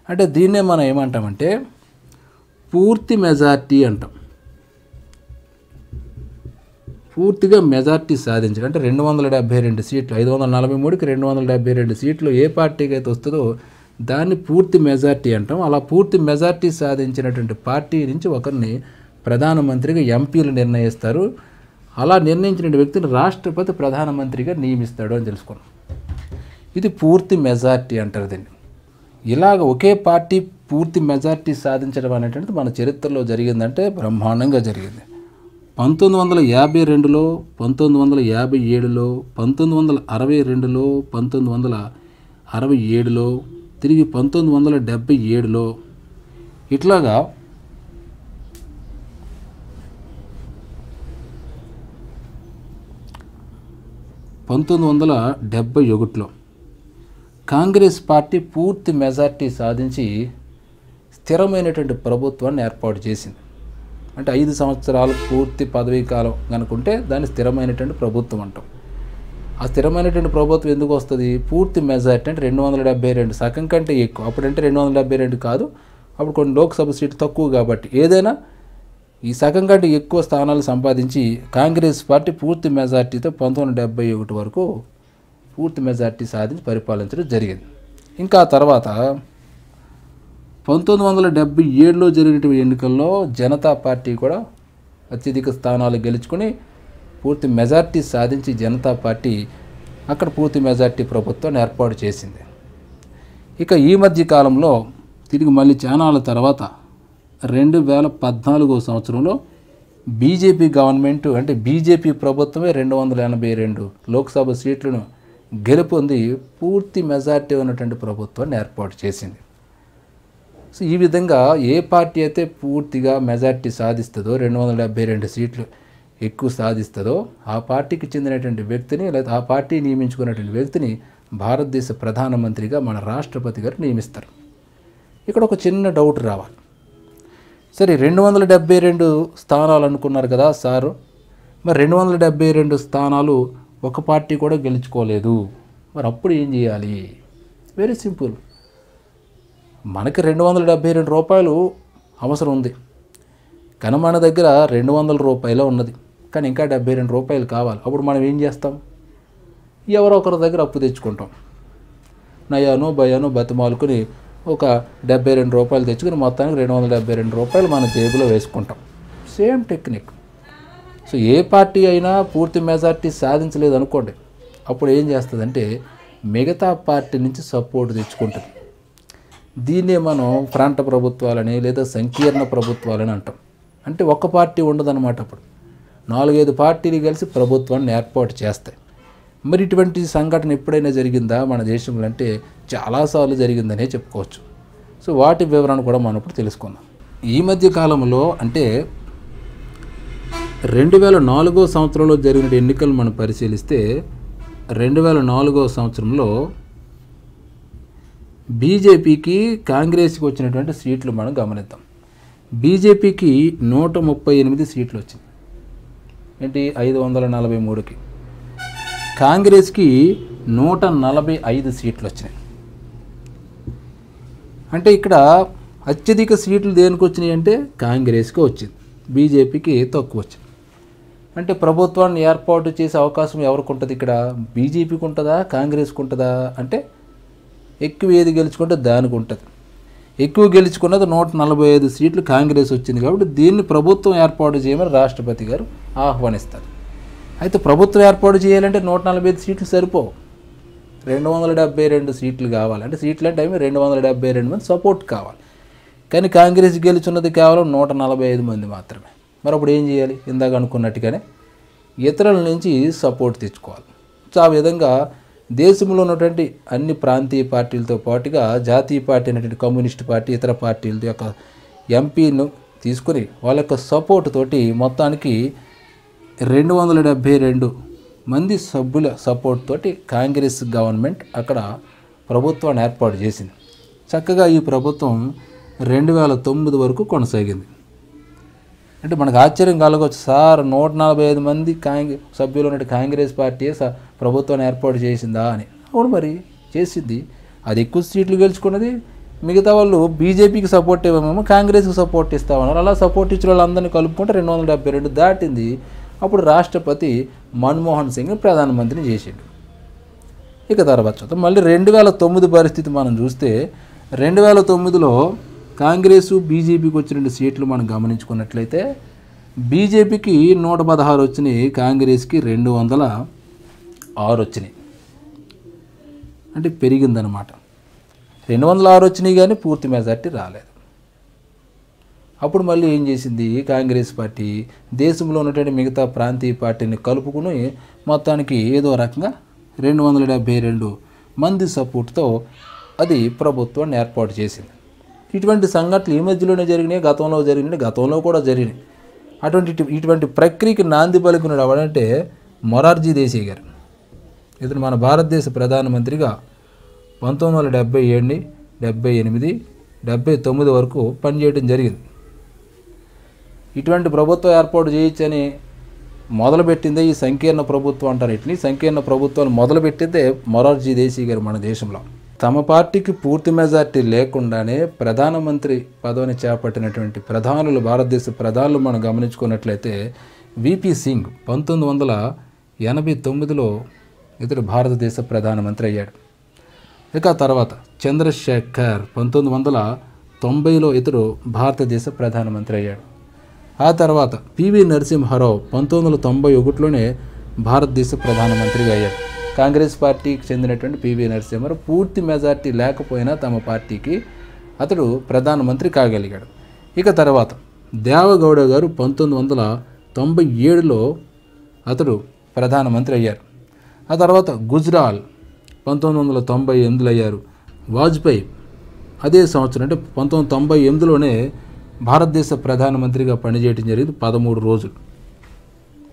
అంటే దీన్నే మనం ఏమంటామంటే పూర్తి మెజార్టీ అంటాం. పూర్తిగా మెజార్టీ సాధించడం అంటే 272 సీట్లు 543కి 272 సీట్లు ఏ పార్టీకి అయితే వస్తుందో దాన్ని పూర్తి మెజార్టీ అంటాం. అలా పూర్తి మెజార్టీ సాధించినటువంటి పార్టీ నుంచి ఒకరిని ప్రధానమంత్రిగా ఎంపీలు నిర్ణయిస్తారు. అలా నిర్ణయించిన వ్యక్తిని రాష్ట్రపతి ప్రధానమంత్రిగా నియమిస్తాడు అని తెలుసుకున్నాం. ఇది పూర్తి మెజార్టీ అంటారు దీన్ని. ఇలాగ ఒకే పార్టీ పూర్తి మెజార్టీ సాధించడం అనేటువంటిది మన చరిత్రలో జరిగిందంటే బ్రహ్మాండంగా జరిగింది. 1952లో, 1957లో, 1962లో, 1967లో, తిరిగి 1977లో ఇట్లాగా 1971లో కాంగ్రెస్ పార్టీ పూర్తి మెజార్టీ సాధించి స్థిరమైనటువంటి ప్రభుత్వాన్ని ఏర్పాటు చేసింది. అంటే 5 సంవత్సరాలు పూర్తి పదవీ కాలం కనుకుంటే దాన్ని స్థిరమైనటువంటి ప్రభుత్వం అంటాం. ఆ స్థిరమైనటువంటి ప్రభుత్వం ఎందుకు వస్తుంది? పూర్తి మెజార్టీ అంటే 272, సగం కంటే ఎక్కువ. అప్పుడంటే 272 కాదు, అప్పుడు కొన్ని లోక్సభ సీట్లు తక్కువ కాబట్టి ఏదైనా ఈ సగం కంటే ఎక్కువ స్థానాలు సంపాదించి కాంగ్రెస్ పార్టీ పూర్తి మెజార్టీతో 1971 వరకు పూర్తి మెజార్టీ సాధించి పరిపాలించడం జరిగింది. ఇంకా తర్వాత 1977లో జరిగిన ఎన్నికల్లో జనతా పార్టీ కూడా అత్యధిక స్థానాలు గెలుచుకొని పూర్తి మెజార్టీ సాధించి జనతా పార్టీ అక్కడ పూర్తి మెజార్టీ ప్రభుత్వాన్ని ఏర్పాటు చేసింది. ఇక ఈ మధ్య కాలంలో తిరిగి మళ్ళీ చానాళ్ళ తర్వాత 2014 సంవత్సరంలో బీజేపీ గవర్నమెంట్ అంటే బీజేపీ ప్రభుత్వమే 282 లోక్సభ సీట్లను గెలుపొంది పూర్తి మెజార్టీ ఉన్నటువంటి ప్రభుత్వాన్ని ఏర్పాటు చేసింది. సో ఈ విధంగా ఏ పార్టీ అయితే పూర్తిగా మెజార్టీ సాధిస్తుందో 272 సీట్లు ఎక్కువ సాధిస్తుందో ఆ పార్టీకి చెందినటువంటి వ్యక్తిని లేదా ఆ పార్టీ నియమించుకున్నటువంటి వ్యక్తిని భారతదేశ ప్రధానమంత్రిగా మన రాష్ట్రపతి గారు నియమిస్తారు. ఇక్కడ ఒక చిన్న డౌట్ రావాలి. సరే 272 స్థానాలు అనుకున్నారు కదా సారు, మరి 272 స్థానాలు ఒక పార్టీ కూడా గెలుచుకోలేదు, మరి అప్పుడు ఏం చేయాలి? Very simple. మనకి 272 రూపాయలు అవసరం ఉంది, కానీ మన దగ్గర 200 రూపాయలు ఉన్నది, కానీ ఇంకా 72 రూపాయలు కావాలి. అప్పుడు మనం ఏం చేస్తాం? ఎవరో ఒకరి దగ్గర అప్పు తెచ్చుకుంటాం. నయానో భయానో బతిమాలుకొని ఒక 72 రూపాయలు తెచ్చుకుని మొత్తానికి 272 రూపాయలు మన జేబులో వేసుకుంటాం. Same technique. సో ఏ పార్టీ అయినా పూర్తి మెజార్టీ సాధించలేదు అనుకోండి, అప్పుడు ఏం చేస్తుందంటే మిగతా పార్టీ నుంచి సపోర్ట్ తెచ్చుకుంటుంది. దీన్నే మనం ప్రాంత ప్రభుత్వాలని లేదా సంకీర్ణ ప్రభుత్వాలని అంటాం. అంటే ఒక్క పార్టీ ఉండదన్నమాట. అప్పుడు 4-5 పార్టీలు కలిసి ప్రభుత్వాన్ని ఏర్పాటు చేస్తాయి. మరి ఇటువంటి సంఘటన ఎప్పుడైనా జరిగిందా మన దేశంలో అంటే చాలాసార్లు జరిగిందనే చెప్పుకోవచ్చు. సో వాటి వివరణ కూడా మనం ఇప్పుడు తెలుసుకుందాం. ఈ మధ్య కాలంలో అంటే 2004 సంవత్సరంలో జరిగిన ఎన్నికలు మనం పరిశీలిస్తే 2004 సంవత్సరంలో బీజేపీకి కాంగ్రెస్కి వచ్చినటువంటి సీట్లు మనం గమనిద్దాం. బీజేపీకి 138 సీట్లు వచ్చింది, ఏంటి 543కి. కాంగ్రెస్కి 145 సీట్లు వచ్చినాయి. అంటే ఇక్కడ అత్యధిక సీట్లు దేనికి వచ్చినాయి అంటే కాంగ్రెస్కి వచ్చింది, బీజేపీకి తక్కువ వచ్చింది. అంటే ప్రభుత్వాన్ని ఏర్పాటు చేసే అవకాశం ఎవరికి ఉంటుంది? ఇక్కడ బీజేపీకి ఉంటుందా కాంగ్రెస్కి ఉంటుందా అంటే ఎక్కువ ఏది గెలుచుకుంటే దానికి ఉంటుంది. ఎక్కువ గెలుచుకున్నది 145 సీట్లు కాంగ్రెస్ వచ్చింది కాబట్టి దీన్ని ప్రభుత్వం ఏర్పాటు చేయమని రాష్ట్రపతి గారు ఆహ్వానిస్తారు. అయితే ప్రభుత్వం ఏర్పాటు చేయాలంటే 145 సీట్లు సరిపోవు, 272 సీట్లు కావాలి. అంటే సీట్లు అంటే 272 మంది సపోర్ట్ కావాలి. కానీ కాంగ్రెస్ గెలుచున్నది కేవలం 145 మంది మాత్రమే. మరి అప్పుడు ఏం చేయాలి? ఇందాక అనుకున్నట్టుగానే ఇతరుల నుంచి సపోర్ట్ తెచ్చుకోవాలి. సో ఆ విధంగా దేశంలో ఉన్నటువంటి అన్ని ప్రాంతీయ పార్టీలతో పాటుగా జాతీయ పార్టీ అనేటువంటి కమ్యూనిస్ట్ పార్టీ ఇతర పార్టీల యొక్క ఎంపీను తీసుకుని వాళ్ళ యొక్క సపోర్ట్ తోటి మొత్తానికి 272 మంది సభ్యుల సపోర్ట్ తోటి కాంగ్రెస్ గవర్నమెంట్ అక్కడ ప్రభుత్వాన్ని ఏర్పాటు చేసింది. చక్కగా ఈ ప్రభుత్వం 2009 వరకు కొనసాగింది. అంటే మనకు ఆశ్చర్యం కలగవచ్చు, సార్ 145 మంది సభ్యులు ఉన్నట్టు కాంగ్రెస్ పార్టీ ప్రభుత్వాన్ని ఏర్పాటు చేసిందా అని. అవును, మరి చేసింది. అది ఎక్కువ సీట్లు గెలుచుకున్నది. మిగతా వాళ్ళు బీజేపీకి సపోర్ట్ ఇవ్వమేమో కాంగ్రెస్కి సపోర్ట్ ఇస్తామన్నారు. అలా సపోర్ట్ ఇచ్చిన వాళ్ళందరినీ కలుపుకుంటే 272 దాటింది. అప్పుడు రాష్ట్రపతి మన్మోహన్ సింగ్ ప్రధానమంత్రిని చేసిండు. ఇక తర్వాత చూద్దాం. మళ్ళీ 2009 పరిస్థితి మనం చూస్తే 2009లో కాంగ్రెస్ బీజేపీకి వచ్చిన సీట్లు మనం గమనించుకున్నట్లయితే బీజేపీకి 116 వచ్చినాయి, కాంగ్రెస్కి 206 వచ్చినాయి. అంటే పెరిగిందనమాట. 206 వచ్చినాయి కానీ పూర్తి మెజార్టీ రాలేదు. అప్పుడు మళ్ళీ ఏం చేసింది కాంగ్రెస్ పార్టీ, దేశంలో ఉన్నటువంటి మిగతా ప్రాంతీయ పార్టీని కలుపుకుని మొత్తానికి ఏదో రకంగా 272 మంది సపోర్ట్తో అది ప్రభుత్వాన్ని ఏర్పాటు చేసింది. ఇటువంటి సంఘటనలు ఈ మధ్యలోనే జరిగినాయి, గతంలో కూడా జరిగినాయి. ఇటువంటి ప్రక్రియకి నాంది పలికినాడు ఎవడంటే మొరార్జీ దేశాయ్ గారు. ఇతను మన భారతదేశ ప్రధానమంత్రిగా 1977, 78, 79 వరకు పనిచేయడం జరిగింది. ఇటువంటి ప్రభుత్వం ఏర్పాటు చేయొచ్చని మొదలుపెట్టిందే ఈ సంకీర్ణ ప్రభుత్వం అంటారు. ఇట్ని సంకీర్ణ ప్రభుత్వాలు మొదలుపెట్టిందే మొరార్జీ దేశాయ్ గారు మన దేశంలో. తమ పార్టీకి పూర్తి మెజార్టీ లేకుండానే ప్రధానమంత్రి పదవిని చేపట్టినటువంటి ప్రధానులు, భారతదేశ ప్రధానులు మనం గమనించుకున్నట్లయితే విపి సింగ్ 1989లో ఇతడు భారతదేశ ప్రధానమంత్రి అయ్యాడు. ఇక తర్వాత చంద్రశేఖర్ 1990లో ఇతడు భారతదేశ ప్రధానమంత్రి అయ్యాడు. ఆ తర్వాత పివి నరసింహారావు 1991లోనే భారతదేశ ప్రధానమంత్రిగా అయ్యాడు. కాంగ్రెస్ పార్టీకి చెందినటువంటి పివి నరసింహారావు పూర్తి మెజార్టీ లేకపోయినా తమ పార్టీకి అతడు ప్రధానమంత్రి కాగలిగాడు. ఇక తర్వాత దేవగౌడ గారు 1997లో అతడు ప్రధానమంత్రి అయ్యారు. ఆ తర్వాత గుజ్రాల్ 1998లో అయ్యారు. వాజ్పేయి అదే సంవత్సరం అంటే 1998లోనే భారతదేశ ప్రధానమంత్రిగా పనిచేయడం జరిగింది 13 రోజులు.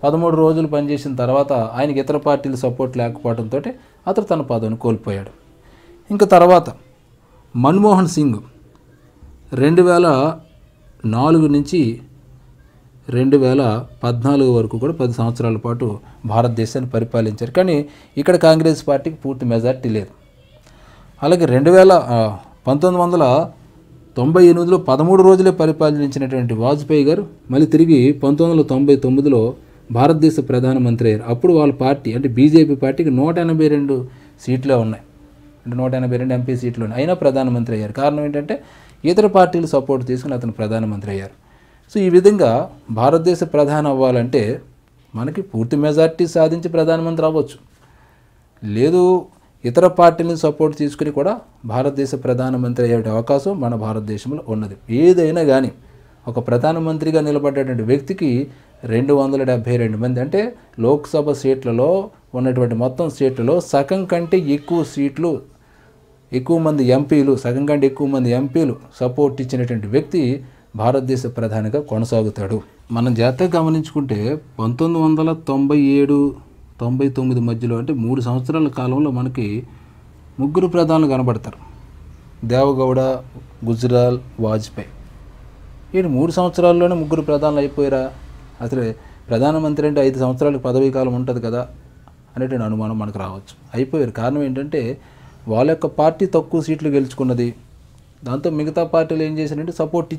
13 రోజులు పనిచేసిన తర్వాత ఆయనకి ఇతర పార్టీల సపోర్ట్ లేకపోవడంతో అతను తన పదవిని కోల్పోయాడు. ఇంకా తర్వాత మన్మోహన్ సింగ్ 2004 నుంచి 2014 వరకు కూడా 10 సంవత్సరాల పాటు భారతదేశాన్ని పరిపాలించారు. కానీ ఇక్కడ కాంగ్రెస్ పార్టీకి పూర్తి మెజార్టీ లేదు. అలాగే 1998లో 13 రోజులే పరిపాలించినటువంటి వాజ్పేయి గారు మళ్ళీ తిరిగి 1999లో భారతదేశ ప్రధానమంత్రి అయ్యారు. అప్పుడు వాళ్ళ పార్టీ అంటే బీజేపీ పార్టీకి 182 సీట్లే ఉన్నాయి, అంటే 182 ఎంపీ సీట్లు ఉన్నాయి. అయినా ప్రధానమంత్రి అయ్యారు. కారణం ఏంటంటే ఇతర పార్టీలు సపోర్ట్ తీసుకుని అతను ప్రధానమంత్రి అయ్యారు. సో ఈ విధంగా భారతదేశ ప్రధాని అవ్వాలంటే మనకి పూర్తి మెజార్టీ సాధించి ప్రధానమంత్రి అవ్వచ్చు, లేదు ఇతర పార్టీలను సపోర్ట్ తీసుకుని కూడా భారతదేశ ప్రధానమంత్రి అయ్యే అవకాశం మన భారతదేశంలో ఉన్నది. ఏదైనా కానీ ఒక ప్రధానమంత్రిగా నిలబడేటువంటి వ్యక్తికి 272 మంది అంటే లోక్సభ సీట్లలో ఉన్నటువంటి మొత్తం సీట్లలో సగం కంటే ఎక్కువ మంది ఎంపీలు, సగం కంటే ఎక్కువ మంది ఎంపీలు సపోర్ట్ ఇచ్చినటువంటి వ్యక్తి భారతదేశ ప్రధానిగా కొనసాగుతాడు. మనం జాగ్రత్తగా గమనించుకుంటే 1997-99 మధ్యలో అంటే 3 సంవత్సరాల కాలంలో మనకి 3 ప్రధానులు కనబడతారు. దేవగౌడ, గుజ్రాల్, వాజ్పేయి. ఈ 3 సంవత్సరాల్లోనే 3 ప్రధానులు అయిపోయారా? అసలు ప్రధానమంత్రి అంటే 5 సంవత్సరాలకు పదవీ కాలం ఉంటుంది కదా అనేటువంటి అనుమానం మనకు రావచ్చు. అయిపోయారు. కారణం ఏంటంటే వాళ్ళ యొక్క పార్టీ తక్కువ సీట్లు గెలుచుకున్నది. దాంతో మిగతా పార్టీలు ఏం చేశారంటే సపోర్ట్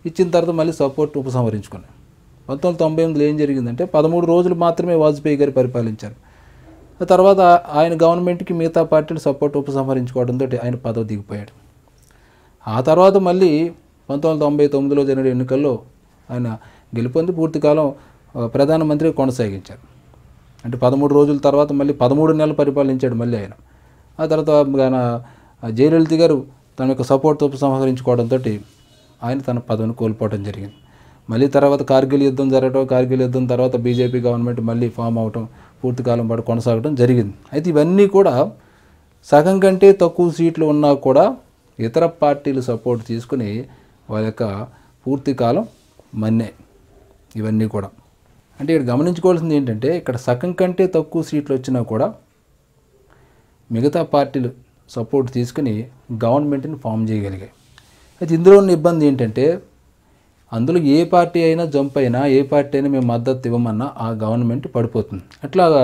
ఇచ్చిన తర్వాత మళ్ళీ సపోర్ట్ ఉపసంహరించుకున్నాయి. 1998లో ఏం జరిగిందంటే 13 రోజులు మాత్రమే వాజ్పేయి గారు పరిపాలించారు. ఆ తర్వాత ఆయన గవర్నమెంట్కి మిగతా పార్టీలు సపోర్ట్ ఉపసంహరించుకోవడంతో ఆయన పదవి దిగిపోయాడు. ఆ తర్వాత మళ్ళీ 1999లో జరిగిన ఎన్నికల్లో ఆయన గెలుపొంది పూర్తికాలం ప్రధానమంత్రిగా కొనసాగించారు. అంటే 13 రోజుల తర్వాత మళ్ళీ 13 నెలలు పరిపాలించాడు మళ్ళీ ఆయన. ఆ తర్వాత ఆయన జయలలిత గారు తన యొక్క సపోర్ట్ ఉపసంహరించుకోవడంతో ఆయన తన పదవిని కోల్పోవడం జరిగింది. మళ్ళీ తర్వాత కార్గిల్ యుద్ధం జరగడం, కార్గిల్ యుద్ధం తర్వాత బీజేపీ గవర్నమెంట్ మళ్ళీ ఫామ్ అవటం, పూర్తికాలం పాటు కొనసాగడం జరిగింది. అయితే ఇవన్నీ కూడా సగం కంటే తక్కువ సీట్లు ఉన్నా కూడా ఇతర పార్టీలు సపోర్ట్ తీసుకుని వాళ్ళ యొక్క పూర్తికాలం మన్నే ఇవన్నీ కూడా. అంటే ఇక్కడ గమనించుకోవాల్సింది ఏంటంటే ఇక్కడ సగం కంటే తక్కువ సీట్లు వచ్చినా కూడా మిగతా పార్టీలు సపోర్ట్ తీసుకుని గవర్నమెంట్ని ఫామ్ చేయగలిగాయి. అయితే ఇందులో ఉన్న ఇబ్బంది ఏంటంటే అందులో ఏ పార్టీ అయినా జంప్ అయినా, ఏ పార్టీ అయినా మేము మద్దతు ఇవ్వమన్నా ఆ గవర్నమెంట్ పడిపోతుంది. అట్లాగా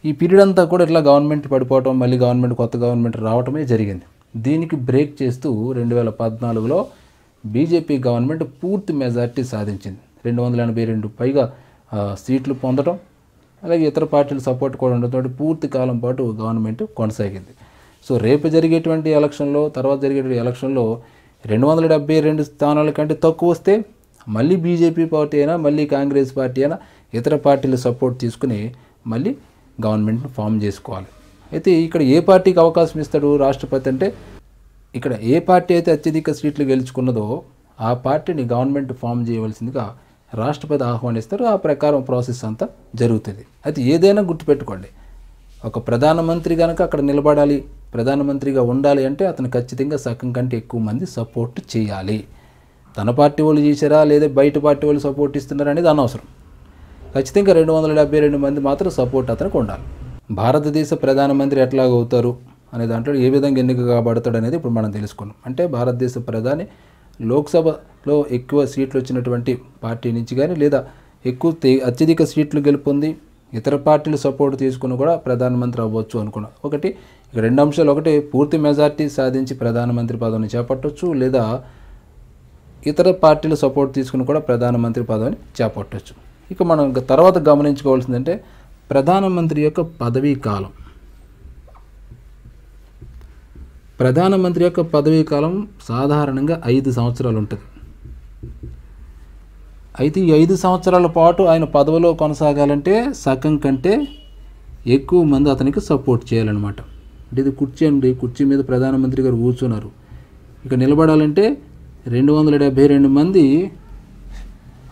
ఈ పీరియడ్ అంతా కూడా ఇట్లా గవర్నమెంట్ పడిపోవటం, మళ్ళీ కొత్త గవర్నమెంట్ రావటమే జరిగింది. దీనికి బ్రేక్ చేస్తూ 2014లో బీజేపీ గవర్నమెంట్ పూర్తి మెజార్టీ సాధించింది. 282 పైగా సీట్లు పొందడం, అలాగే ఇతర పార్టీల సపోర్ట్ కూడా ఉండటంతో పూర్తి కాలం పాటు గవర్నమెంట్ కొనసాగింది. సో రేపు జరిగేటువంటి ఎలక్షన్లో, తర్వాత జరిగేటువంటి ఎలక్షన్లో 272 స్థానాల కంటే తక్కువ వస్తే మళ్ళీ బీజేపీ పార్టీ అయినా, మళ్ళీ కాంగ్రెస్ పార్టీ అయినా ఇతర పార్టీల సపోర్ట్ తీసుకుని మళ్ళీ గవర్నమెంట్ని ఫామ్ చేసుకోవాలి. అయితే ఇక్కడ ఏ పార్టీకి అవకాశం ఇస్తాడు రాష్ట్రపతి అంటే, ఇక్కడ ఏ పార్టీ అయితే అత్యధిక సీట్లు గెలుచుకున్నదో ఆ పార్టీని గవర్నమెంట్ ఫామ్ చేయవలసిందిగా రాష్ట్రపతి ఆహ్వానిస్తారు. ఆ ప్రకారం ప్రాసెస్ అంతా జరుగుతుంది. అయితే ఏదైనా గుర్తుపెట్టుకోండి, ఒక ప్రధానమంత్రి కనుక అక్కడ నిలబడాలి, ప్రధానమంత్రిగా ఉండాలి అంటే అతను ఖచ్చితంగా సగం కంటే ఎక్కువ మంది సపోర్ట్ చేయాలి. తన పార్టీ వాళ్ళు చేశారా లేదా బయట పార్టీ వాళ్ళు సపోర్ట్ ఇస్తున్నారా అనేది అనవసరం. ఖచ్చితంగా 272 మంది మాత్రం సపోర్ట్ అతనికి ఉండాలి. భారతదేశ ప్రధానమంత్రి ఎట్లాగవుతారు అనే దాంట్లో ఏ విధంగా ఎన్నిక కాబడతాడు అనేది ఇప్పుడు మనం తెలుసుకున్నాం. అంటే భారతదేశ ప్రధాని లోక్సభలో ఎక్కువ సీట్లు వచ్చినటువంటి పార్టీ నుంచి కానీ లేదా అత్యధిక సీట్లు గెలుపొంది ఇతర పార్టీలు సపోర్ట్ తీసుకుని కూడా ప్రధానమంత్రి అవ్వచ్చు అనుకున్నాం. ఒకటి ఇక 2 అంశాలు, ఒకటి పూర్తి మెజార్టీ సాధించి ప్రధానమంత్రి పదవిని చేపట్టవచ్చు, లేదా ఇతర పార్టీలు సపోర్ట్ తీసుకుని కూడా ప్రధానమంత్రి పదవిని చేపట్టవచ్చు. ఇక మనం తర్వాత గమనించుకోవాల్సిందంటే ప్రధానమంత్రి యొక్క పదవీ కాలం. ప్రధానమంత్రి యొక్క పదవీ కాలం సాధారణంగా 5 సంవత్సరాలు ఉంటుంది. అయితే ఈ 5 సంవత్సరాల పాటు ఆయన పదవిలో కొనసాగాలంటే సగం కంటే ఎక్కువ మంది అతనికి సపోర్ట్ చేయాలన్నమాట. అంటే ఇది కుర్చీ అండి, కుర్చీ మీద ప్రధానమంత్రి గారు కూర్చున్నారు. ఇక నిలబడాలంటే 272 మంది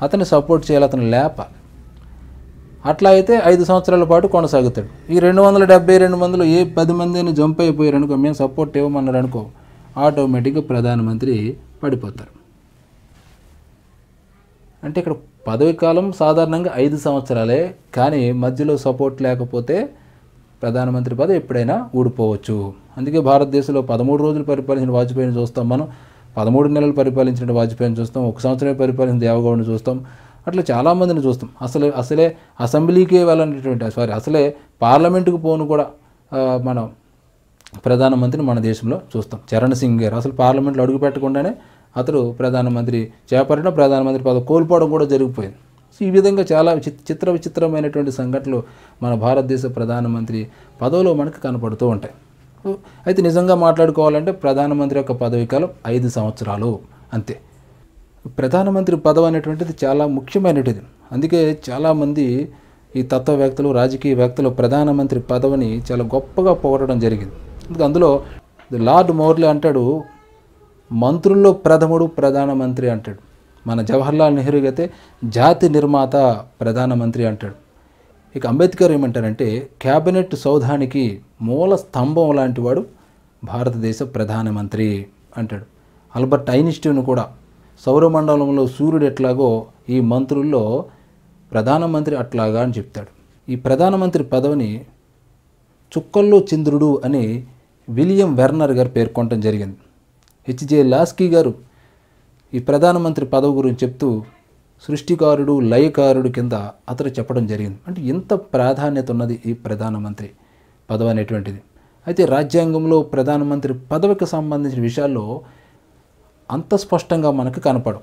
అతన్ని సపోర్ట్ చేయాలి, అతను లేపాలి. అట్లా అయితే 5 సంవత్సరాల పాటు కొనసాగుతాడు. ఈ 272 మందిలో ఏ 10 మంది అయినా జంప్ అయిపోయారు అనుకో, మేము సపోర్ట్ ఇవ్వమన్నారు అనుకో, ఆటోమేటిక్గా ప్రధానమంత్రి పడిపోతారు. అంటే ఇక్కడ పదవి కాలం సాధారణంగా 5 సంవత్సరాలే, కానీ మధ్యలో సపోర్ట్ లేకపోతే ప్రధానమంత్రి పదవి ఎప్పుడైనా ఊడిపోవచ్చు. అందుకే భారతదేశంలో 13 రోజులు పరిపాలించిన వాజ్పేయిని చూస్తాం, మనం 13 నెలలు పరిపాలించిన వాజ్పేయిని చూస్తాం, 1 సంవత్సరమే పరిపాలించిన దేవగౌడని చూస్తాం. అట్లా చాలామందిని చూస్తాం. అసలే అసెంబ్లీకే వెళ్ళనటువంటి అసలే పార్లమెంటుకు పోను కూడా మనం ప్రధానమంత్రిని మన దేశంలో చూస్తాం. చరణ్ సింగ్ గారు అసలు పార్లమెంట్లో అడుగు పెట్టకుండానే అతడు ప్రధానమంత్రి చేపట్టిన ప్రధానమంత్రి పదవి కోల్పోవడం కూడా జరిగిపోయింది. సో ఈ విధంగా చాలా విచిత్రమైనటువంటి సంఘటనలు మన భారతదేశ ప్రధానమంత్రి పదవిలో మనకు కనపడుతూ ఉంటాయి. అయితే నిజంగా మాట్లాడుకోవాలంటే ప్రధానమంత్రి యొక్క పదవీ కాలం 5 సంవత్సరాలు అంతే. ప్రధానమంత్రి పదవి అనేటువంటిది చాలా ముఖ్యమైనటువంటిది. అందుకే చాలామంది ఈ తత్వవేత్తలు, రాజకీయవేత్తలు ప్రధానమంత్రి పదవిని చాలా గొప్పగా పొగడడం జరిగింది. అందులో లార్డ్ మోర్లీ అంటాడు, మంత్రుల్లో ప్రథముడు ప్రధానమంత్రి అంటాడు. మన జవహర్లాల్ నెహ్రూ అయితే జాతి నిర్మాత ప్రధానమంత్రి అంటాడు. ఇక అంబేద్కర్ ఏమంటారంటే క్యాబినెట్ సౌధానికి మూల స్తంభం లాంటి వాడు భారతదేశ ప్రధానమంత్రి అంటాడు. ఆల్బర్ట్ ఐన్స్టీన్ కూడా సౌరమండలంలో సూర్యుడు ఎట్లాగో ఈ మంత్రుల్లో ప్రధానమంత్రి అట్లాగా అని చెప్తాడు. ఈ ప్రధానమంత్రి పదవిని చుక్కల్లో చంద్రుడు అని విలియం వెర్నర్ గారు పేర్కొనడం జరిగింది. హెచ్జే లాస్కీ గారు ఈ ప్రధానమంత్రి పదవి గురించి చెప్తూ సృష్టికారుడు, లయకారుడు కింద అతడు చెప్పడం జరిగింది. అంటే ఎంత ప్రాధాన్యత ఉన్నది ఈ ప్రధానమంత్రి పదవి అనేటువంటిది. అయితే రాజ్యాంగంలో ప్రధానమంత్రి పదవికి సంబంధించిన విషయాల్లో అంత స్పష్టంగా మనకు కనపడం.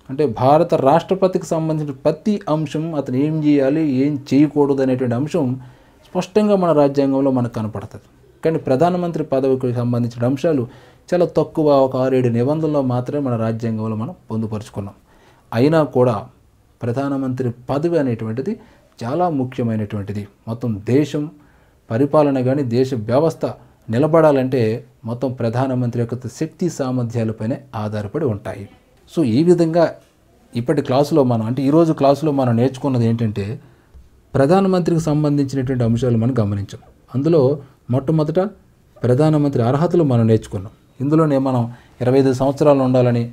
అంటే భారత రాష్ట్రపతికి సంబంధించిన ప్రతి అంశం, అతను ఏం చేయాలి, ఏం చేయకూడదు అనేటువంటి అంశం స్పష్టంగా మన రాజ్యాంగంలో మనకు కనపడుతుంది. కానీ ప్రధానమంత్రి పదవికి సంబంధించిన అంశాలు చాలా తక్కువ, ఒక 6-7 నిబంధనల్లో మాత్రమే మన రాజ్యాంగంలో మనం పొందుపరుచుకున్నాం. అయినా కూడా ప్రధానమంత్రి పదవి అనేటువంటిది చాలా ముఖ్యమైనటువంటిది. మొత్తం దేశం పరిపాలన కానీ దేశ వ్యవస్థ నిలబడాలంటే మొత్తం ప్రధానమంత్రి యొక్క శక్తి సామర్థ్యాలపైనే ఆధారపడి ఉంటాయి. సో ఈ విధంగా ఇప్పటి క్లాసులో ఈరోజు క్లాసులో మనం నేర్చుకున్నది ఏంటంటే ప్రధానమంత్రికి సంబంధించినటువంటి అంశాలు మనం గమనించాం. అందులో మొట్టమొదట ప్రధానమంత్రి అర్హతలు మనం నేర్చుకున్నాం. ఇందులోనే మనం 25 సంవత్సరాలు ఉండాలని,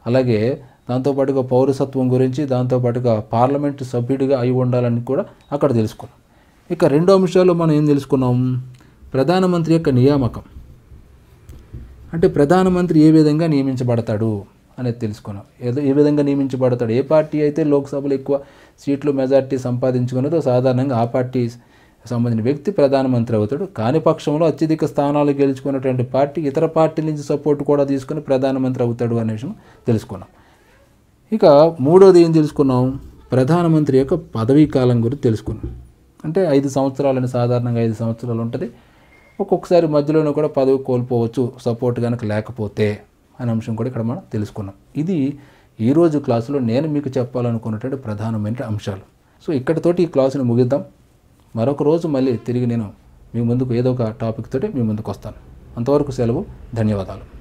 అలాగే దాంతోపాటుగా పౌరసత్వం గురించి, దాంతోపాటుగా పార్లమెంటు సభ్యుడిగా అయి ఉండాలని కూడా అక్కడ తెలుసుకున్నాం. ఇక రెండో అంశాల్లో మనం ఏం తెలుసుకున్నాం, ప్రధానమంత్రి యొక్క నియామకం. అంటే ప్రధానమంత్రి ఏ విధంగా నియమించబడతాడు అనేది తెలుసుకున్నాం. ఏ విధంగా నియమించబడతాడు, ఏ పార్టీ అయితే లోక్సభలో ఎక్కువ సీట్లు మెజార్టీ సంపాదించుకున్నదో సాధారణంగా ఆ పార్టీ సంబంధించిన వ్యక్తి ప్రధానమంత్రి అవుతాడు. కాని పక్షంలో అత్యధిక స్థానాలు గెలుచుకున్నటువంటి పార్టీ ఇతర పార్టీల నుంచి సపోర్ట్ కూడా తీసుకుని ప్రధానమంత్రి అవుతాడు అనే విషయం తెలుసుకున్నాం. ఇక మూడోది ఏం తెలుసుకున్నాం, ప్రధానమంత్రి యొక్క పదవీ కాలం గురించి తెలుసుకున్నాం. అంటే 5 సంవత్సరాలని సాధారణంగా 5 సంవత్సరాలు ఉంటుంది. ఒక్కొక్కసారి మధ్యలోనే కూడా పదవి కోల్పోవచ్చు సపోర్ట్ కనుక లేకపోతే అనే అంశం కూడా ఇక్కడ మనం తెలుసుకున్నాం. ఇది ఈరోజు క్లాసులో నేను మీకు చెప్పాలనుకున్నటువంటి ప్రధానమైన అంశాలు. సో ఇక్కడితోటి ఈ క్లాసుని ముగిద్దాం. మరొక రోజు మళ్ళీ తిరిగి నేను మీ ముందుకు ఏదో ఒక టాపిక్ తోటి మీ ముందుకు వస్తాను. అంతవరకు సెలవు. ధన్యవాదాలు.